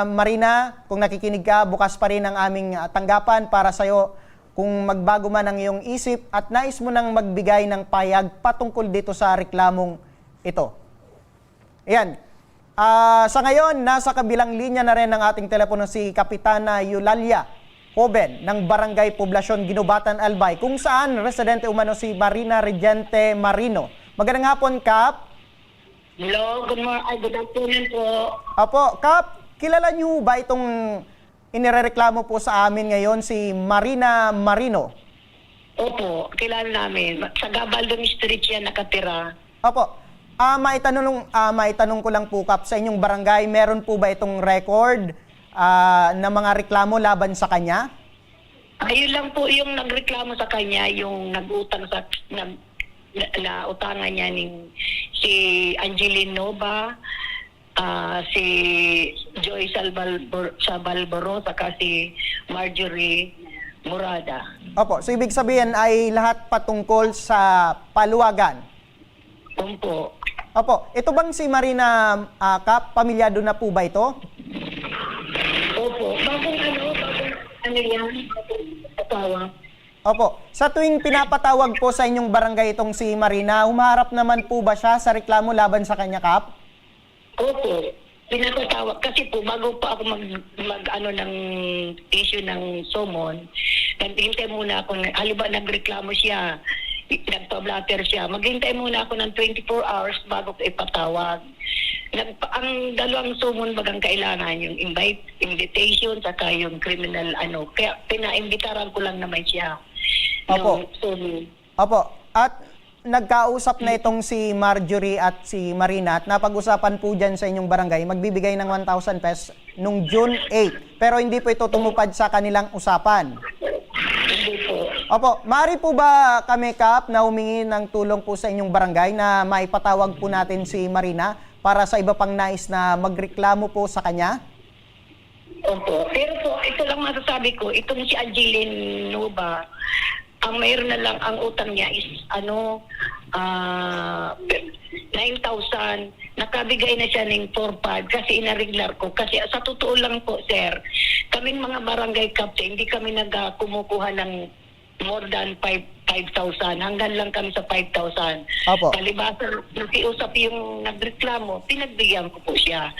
Marina, kung nakikinig ka, bukas pa rin ang aming tanggapan para sa'yo kung magbago man ang iyong isip at nais mo nang magbigay ng pahayag patungkol dito sa reklamong ito. Ayan. Sa ngayon, nasa kabilang linya na rin ng ating telepono si Kapitana Eulalia Hoben ng Barangay Poblasyon Ginubatan Albay, kung saan residente umano si Marina Regente Marino. Magandang hapon, Kap. Hello, good afternoon po. Apo, Kap, kilala niyo ba itong inirereklamo po sa amin ngayon, si Marina Marino? Opo, kilala namin. Sa Gabaldon Street yan nakatira. Opo. Maitanong ko lang po, Kap, sa inyong barangay, meron po ba itong record na mga reklamo laban sa kanya? Ayun lang po yung nagreklamo sa kanya, yung nag-utang sa na utangan niya si Angeline Nova, si Joy Salbalboro, saka si Marjorie Murada. Opo, so ibig sabihin ay lahat patungkol sa paluwagan? Opo. Opo, ito bang si Marina Kap, pamilyado na po ba ito? Opo, bagong yan, asawa. Opo, sa tuwing pinapatawag po sa inyong barangay itong si Marina, humaharap naman po ba siya sa reklamo laban sa kanya, Kap? Opo, pinapatawag. Kasi po, bago pa ako ng issue ng summon, naghintay muna ako, nagreklamo siya, nagpa-blatter siya, maghintay muna ako ng 24 hours bago ko ipatawag. Ang dalawang summon bagang kailangan, yung invitation, saka yung criminal kaya pinaimbitaran ko lang naman siya. Opo. Opo. At nagkausap na itong si Marjorie at si Marina at napag-usapan po dyan sa inyong barangay, magbibigay ng 1,000 pesos nung June 8. Pero hindi po ito tumupad sa kanilang usapan. Hindi po. Opo, maaari po ba kami, Kap, na humingi ng tulong po sa inyong barangay na maipatawag po natin si Marina para sa iba pang nais na magreklamo po sa kanya? Opo. Pero po, ito lang masasabi ko, itong si Angeline Nova, ang mayroon na lang, ang utang niya is 9,000. Nakabigay na siya ng 4,500 kasi inareglar ko. Kasi sa totoo lang po, sir, kaming mga barangay captain, hindi kami kumukuha ng more than 5,000. Hanggang lang kami sa 5,000. Opo. Palibasa, nakiusap yung nagreklamo, pinagbigyan ko po siya.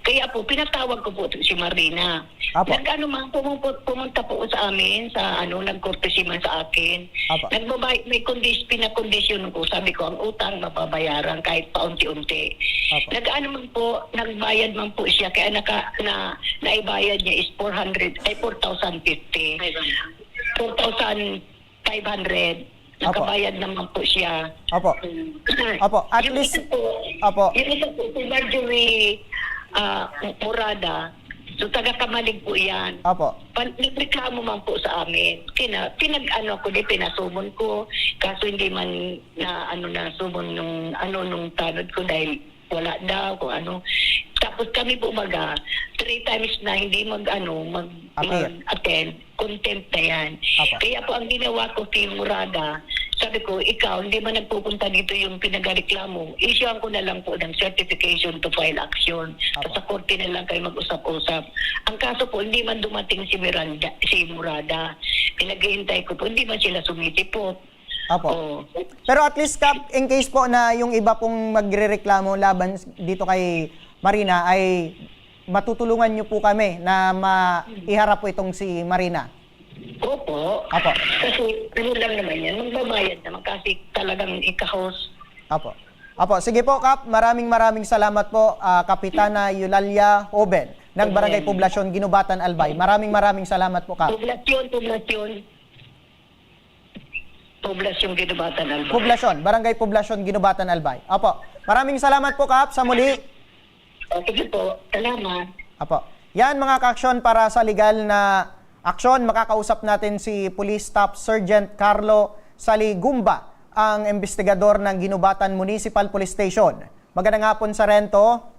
Kaya po, pinatawag ko po si Marina. Apo. Pumunta po sa amin, nagkortesi man sa akin. Apo. May pinakondisyon ko. Sabi ko, ang utang mababayaran kahit paunti-unti. Nagbayad man po siya. Kaya naibayad niya is 4,050. 4,500. Nakabayad naman po siya. Opo. Opo. At Yung least, isa po, opo. yung isa po, si Marjorie Murada, so taga-Kamalig po yan. Opo. Nagreklamo man po sa amin. Pinasumon ko, kaso hindi man nasumon nung tanod ko dahil wala daw kung ano. Tapos kami po 3 times na hindi mag-attend, contempt na yan. Apo. Kaya po ang ginawa ko kay Murada, sabi ko, ikaw, hindi man nagpupunta dito yung pinagareklamo, issuean ko na lang po ng certification to file action. Sa korte na lang kayo mag-usap-usap. Ang kaso po, hindi man dumating si Murada. Pinaghihintay ko po, hindi man sila sumitipot. Opo. Pero at least, Kap, in case po na yung iba pong magrereklamo laban dito kay Marina, ay matutulungan niyo po kami na maiharap po itong si Marina. Opo. Opo. Kasi lang naman yan, magbabayad naman kasi talagang ikahos. Opo. Opo. Sige po, Kap. Maraming salamat po, Kapitana Eulalia Hoben ng Barangay Poblasyon Ginubatan Albay. Maraming salamat po, Kap. Poblasyon Ginubatan Albay. Barangay Poblasyon Ginubatan Albay. Opo. Maraming salamat po, Kap, sa muli. Sige po. Salamat. Opo. Yan mga ka-aksyon para sa legal na aksyon. Makakausap natin si Police Staff Sergeant Carlo Saligumba, ang investigador ng Ginubatan Municipal Police Station. Magandang hapon, Sarento.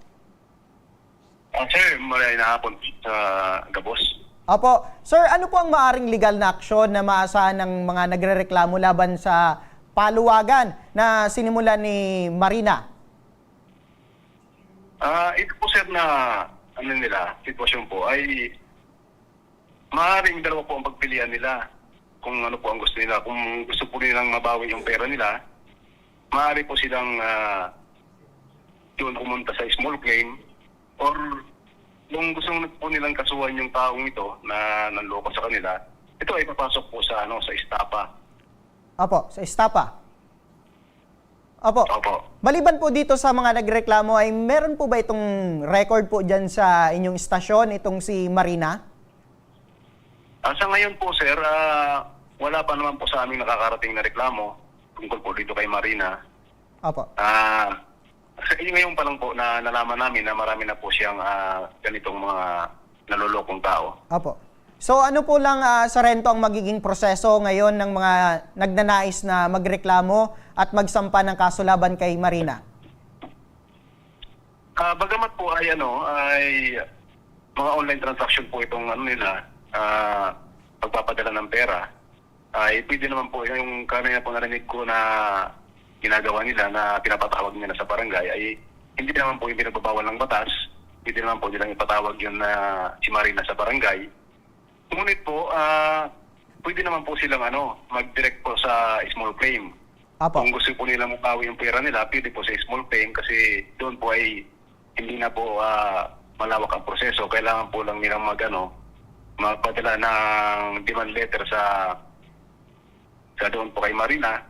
Sir, maraming hapon sa Gabos. Opo. Sir, ano po ang maaring legal na aksyon na maasahan ng mga nagrereklamo laban sa paluwagan na sinimulan ni Marina? Ito po sir na sitwasyon po ay maaaring dalawa po ang pagpilian nila kung ano po ang gusto nila. Kung gusto po nilang mabawi yung pera nila, maaari po silang doon pumunta sa small claim, or kung gusto po nilang kasuhan yung taong ito na nanloko sa kanila, ito ay papasok po sa sa estapa. Opo, sa estapa. Opo. Opo. Maliban po dito sa mga nagreklamo, ay meron po ba itong record po dyan sa inyong istasyon, itong si Marina? Sa ngayon po sir, wala pa naman po sa aming nakakarating na reklamo tungkol po dito kay Marina. Opo. Ngayon pa lang po na nalaman namin na marami na po siyang ganitong mga nalolokong tao. Opo. So ano po lang sa rento ang magiging proseso ngayon ng mga nagnanais na magreklamo at magsampa ng kaso laban kay Marina? Bagamat po ay mga online transaction po itong pagpapadala ng pera, ay pwede naman po yung kanina po narinig ko na ginagawa nila na pinapatawag nila sa barangay ay hindi naman po yung pinagbabawal ng batas. Pwede naman po nilang ipatawag yun na si Marina sa barangay. Ngunit po, pwede naman po silang mag-direct po sa small claim. Apo. Kung gusto po nilang mapawi yung pera nila, pwede po sa small claim kasi doon po ay hindi na po malawak ang proseso. Kailangan po lang nilang magpadala ng demand letter sa doon po kay Marina.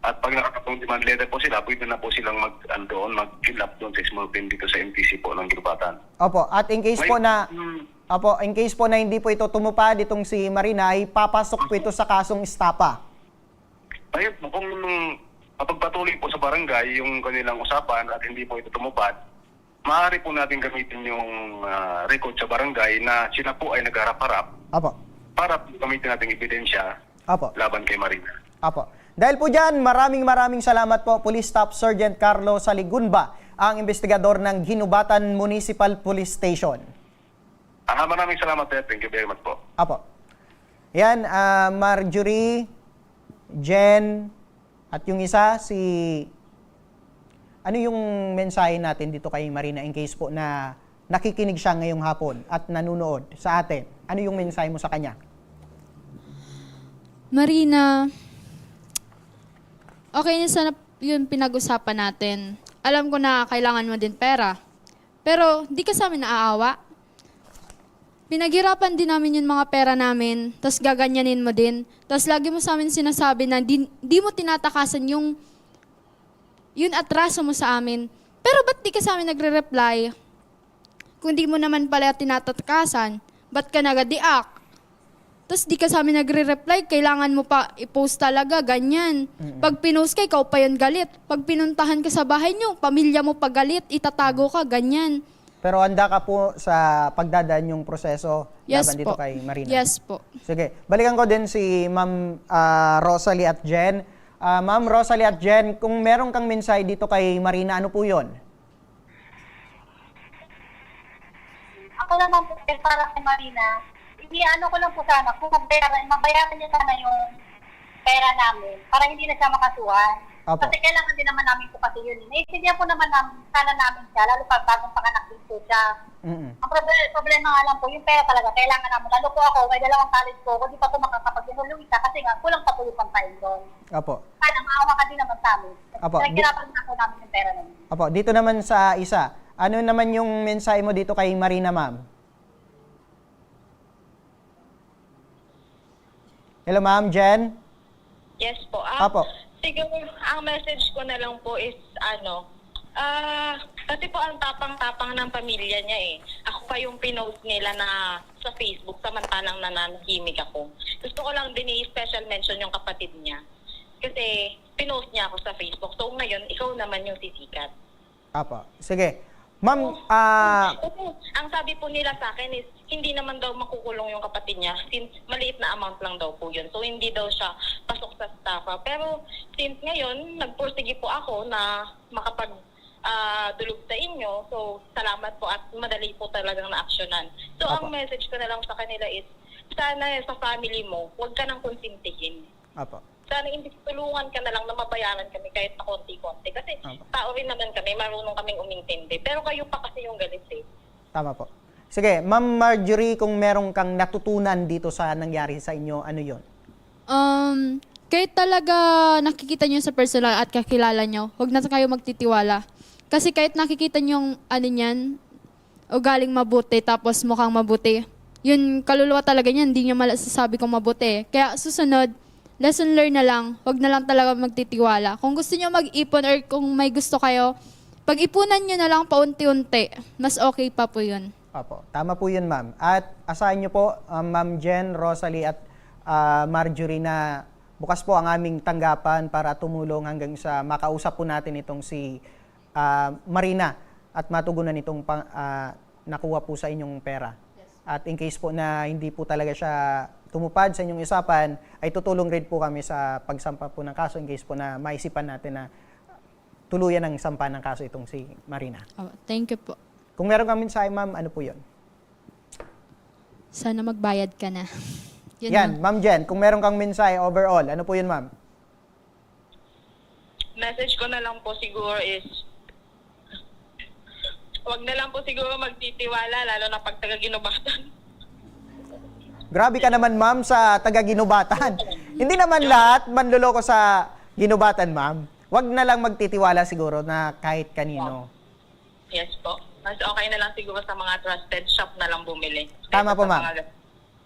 At pag nakakapong demand letter po sila, pwede na po silang mag-fill up doon sa small claim dito sa MTC po ng Gilbatan. Opo, at in case po na hindi po ito tumupad itong si Marina, ay papasok po ito sa kasong estapa. Ayun po, kung mapagpatuloy po sa barangay yung kanilang usapan at hindi po ito tumupad, maaari po natin gamitin yung record sa barangay na sila po ay nagharap-harap para gamitin natin ebidensya laban kay Marina. Apo. Dahil po dyan, maraming salamat po, Police Staff Sergeant Carlo Saligunba, ang investigador ng Ginubatan Municipal Police Station. Maraming salamat, sir. Thank you very much po. Apo. Yan, Marjorie, Jen, at yung isa, ano yung mensahe natin dito kay Marina in case po na nakikinig siya ngayong hapon at nanunood sa atin? Ano yung mensahe mo sa kanya? Marina, okay na sana yun pinag-usapan natin. Alam ko na kailangan mo din pera. Pero di ka sa amin naaawa. Pinaghirapan din namin yung mga pera namin, tapos gaganyanin mo din. Tapos lagi mo sa amin sinasabi na di mo tinatakasan yung atraso mo sa amin. Pero ba't di ka sa amin nagre-reply? Kung di mo naman pala tinatakasan, ba't ka nagadiak? Tapos di ka sa amin nagre-reply, kailangan mo pa i-post talaga, ganyan. Pag pinost ka, ikaw pa yun galit. Pag pinuntahan ka sa bahay nyo, pamilya mo pa galit, itatago ka, ganyan. Pero handa ka po sa pagdadaan yung proseso laban dito kay Marina? Yes po. Sige, balikan ko din si Ma'am Rosalie at Jen. Ma'am Rosalie at Jen, kung meron kang mensahe dito kay Marina, ano po yun? Ako naman po, para kay Marina, ano ko lang po sana, kung mabayaran niya sana yung pera namin para hindi na siya makasuhan. Apo. Kasi kailangan din naman namin po kasi yun. Naiintindihan po naman sana namin siya, lalo pa bagong panganak din po siya. Ang problema nga lang po, yung pera talaga, kailangan namin. Lalo po ako, may 2 college po, hindi pa po makakapag-inulong isa kasi nga, kulang pa po yung pampain doon. Apo. Kaya maawa ka din naman sa amin. Apo. Nagkirapan na po namin yung pera namin. Apo, dito naman sa isa, ano naman yung mensahe mo dito kay Marina, ma'am? Hello, ma'am, Jen? Yes po. Apo. Siguro, ang message ko na lang po is, kasi po ang tapang-tapang ng pamilya niya eh. Ako pa yung pinost nila na sa Facebook, samantalang nananahimik ako. Gusto ko lang din i-special mention yung kapatid niya. Kasi pinost niya ako sa Facebook. So ngayon, ikaw naman yung sisikat. Apo. Sige. Ma'am, ang sabi po nila sa akin is, hindi naman daw makukulong yung kapatid niya since maliit na amount lang daw po yun. So, hindi daw siya pasok sa estafa. Pero, since ngayon, nagpursige po ako na dulog sa inyo. So, salamat po at madali po talagang na-actionan. So, ang message ko na lang sa kanila is, sana sa family mo, huwag ka nang konsintihin. Apo. Sana imbis tulungan ka na lang na mabayaran kami kahit na konti-konti. Kasi tao rin naman kami, marunong kaming umintindi. Pero kayo pa kasi yung galit eh. Tama po. Sige, Ma'am Marjorie, kung merong kang natutunan dito sa nangyari sa inyo, ano yon? Kahit talaga nakikita nyo sa personal at kakilala nyo, huwag na kayo magtitiwala. Kasi kahit nakikita nyo yung ano niyan, ugaling mabuti tapos mukhang mabuti, yun kaluluwa talaga niyan, hindi nyo masasabi kung mabuti. Kaya susunod, lesson learn na lang, huwag na lang talaga magtitiwala. Kung gusto nyo mag-ipon or kung may gusto kayo, pag-ipunan nyo na lang paunti-unti, mas okay pa po yun. Opo, tama po yun, ma'am. At asahan nyo po, Ma'am Jen, Rosalie at Marjorie, na bukas po ang aming tanggapan para tumulong hanggang sa makausap po natin itong si Marina at matugunan itong nakuha po sa inyong pera. At in case po na hindi po talaga siya tumupad sa inyong usapan, ay tutulong rin po kami sa pagsampa po ng kaso in case po na maisipan natin na tuluyan ng sampa ng kaso itong si Marina. Thank you po. Kung meron kang mensahe, ma'am, ano po yun? Sana magbayad ka na. Yan, Ma'am Jen, kung meron kang mensahe overall, ano po yun, ma'am? Message ko na lang po siguro is, huwag na lang po siguro magtitiwala, lalo na pag taga-ginubatan. Grabe ka naman, ma'am, sa taga-ginubatan. Hindi naman lahat manluloko sa ginubatan, ma'am. Huwag na lang magtitiwala siguro na kahit kanino. Yes po. Mas okay na lang siguro sa mga trusted shop na lang bumili. Tama po, ma'am.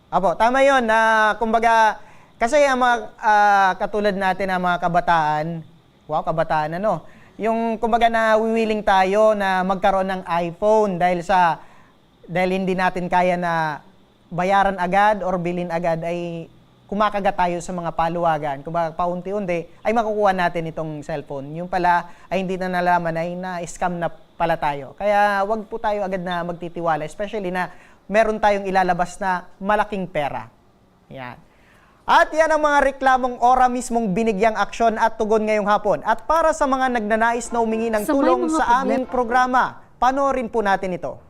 Apo, tama yun. Kumbaga, kasi ang mga katulad natin na mga kabataan, kabataan ano, yung kumbaga na willing tayo na magkaroon ng iPhone dahil hindi natin kaya na bayaran agad or bilhin agad, ay kumakagat tayo sa mga paluwagan. Kumbaga paunti-unti ay makukuha natin itong cellphone. Yung pala ay hindi na nalaman ay na-scam na pala tayo. Kaya wag po tayo agad na magtitiwala, especially na meron tayong ilalabas na malaking pera. Yan. At yan ang mga reklamong ora mismong binigyang aksyon at tugon ngayong hapon. At para sa mga nagnanais na humingi ng tulong sa aming programa, panoorin po natin ito.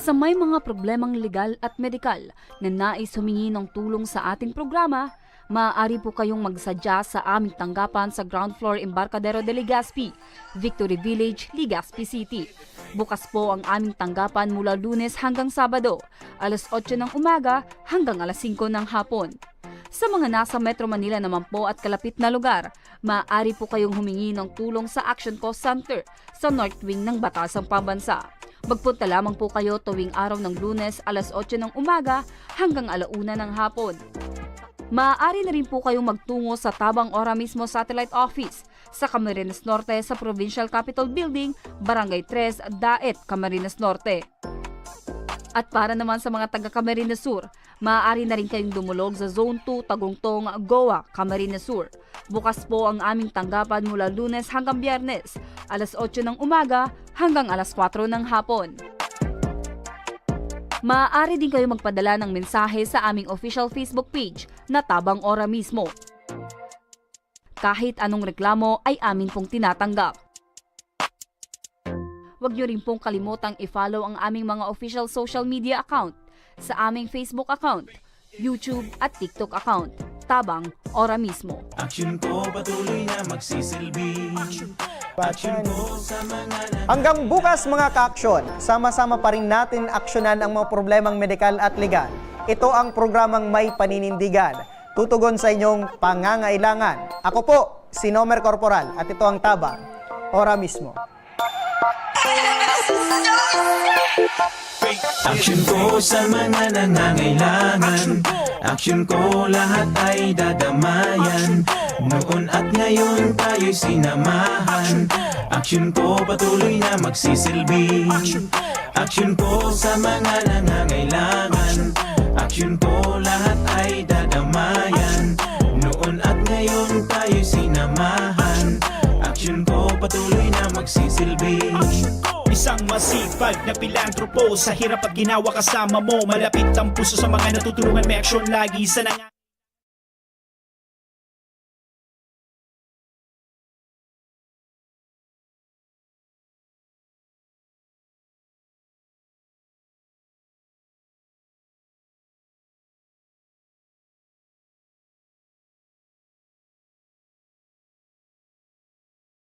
Sa may mga problemang legal at medikal na nais humingi ng tulong sa ating programa, maaari po kayong magsadya sa aming tanggapan sa ground floor Embarcadero de Legazpi, Victory Village, Legazpi City. Bukas po ang aming tanggapan mula Lunes hanggang Sabado, alas 8 ng umaga hanggang alas 5 ng hapon. Sa mga nasa Metro Manila naman po at kalapit na lugar, maaari po kayong humingi ng tulong sa Action Call Center sa North Wing ng Batasang Pambansa. Magpunta lamang po kayo tuwing araw ng Lunes alas 8 ng umaga hanggang alauna ng hapon. Maaari na rin po kayong magtungo sa Tabang Ora mismo Satellite Office sa Camarines Norte sa Provincial Capitol Building, Barangay 3, Daet, Camarines Norte. At para naman sa mga taga Camarines Sur, maaari na rin kayong dumulog sa Zone 2, Tagungtong, Goa, Camarines Sur. Bukas po ang aming tanggapan mula Lunes hanggang Biyernes, alas 8 ng umaga hanggang alas 4 ng hapon. Maaari din kayo magpadala ng mensahe sa aming official Facebook page na Tabang Ora mismo. Kahit anong reklamo ay amin pong tinatanggap. Huwag niyo rin pong kalimutang i-follow ang aming mga official social media account sa aming Facebook account, YouTube at TikTok account, Tabang Ora mismo. Action ko patuloy na magsisilbi. Hanggang bukas mga ka-aksyon, sama-sama pa rin natin aksyonan ang mga problemang medikal at legal. Ito ang programang May Paninindigan, tutugon sa inyong pangangailangan. Ako po, si Nomer Corporal at ito ang Tabang Ora mismo. Action ko sa mga nangangailangan. Action ko lahat ay dadamayan. Noon at ngayon tayo'y sinamahan. Action ko patuloy na magsisilbi. Action ko sa mga nangangailangan. Action ko lahat ay dadamayan. Noon at ngayon tayo'y sinamahan. Action ko patuloy na magsisilbi. Isang masipag na pilantropo, sa hirap at ginawa kasama mo. Malapit ang puso sa mga natutulungan, may aksyon lagi sa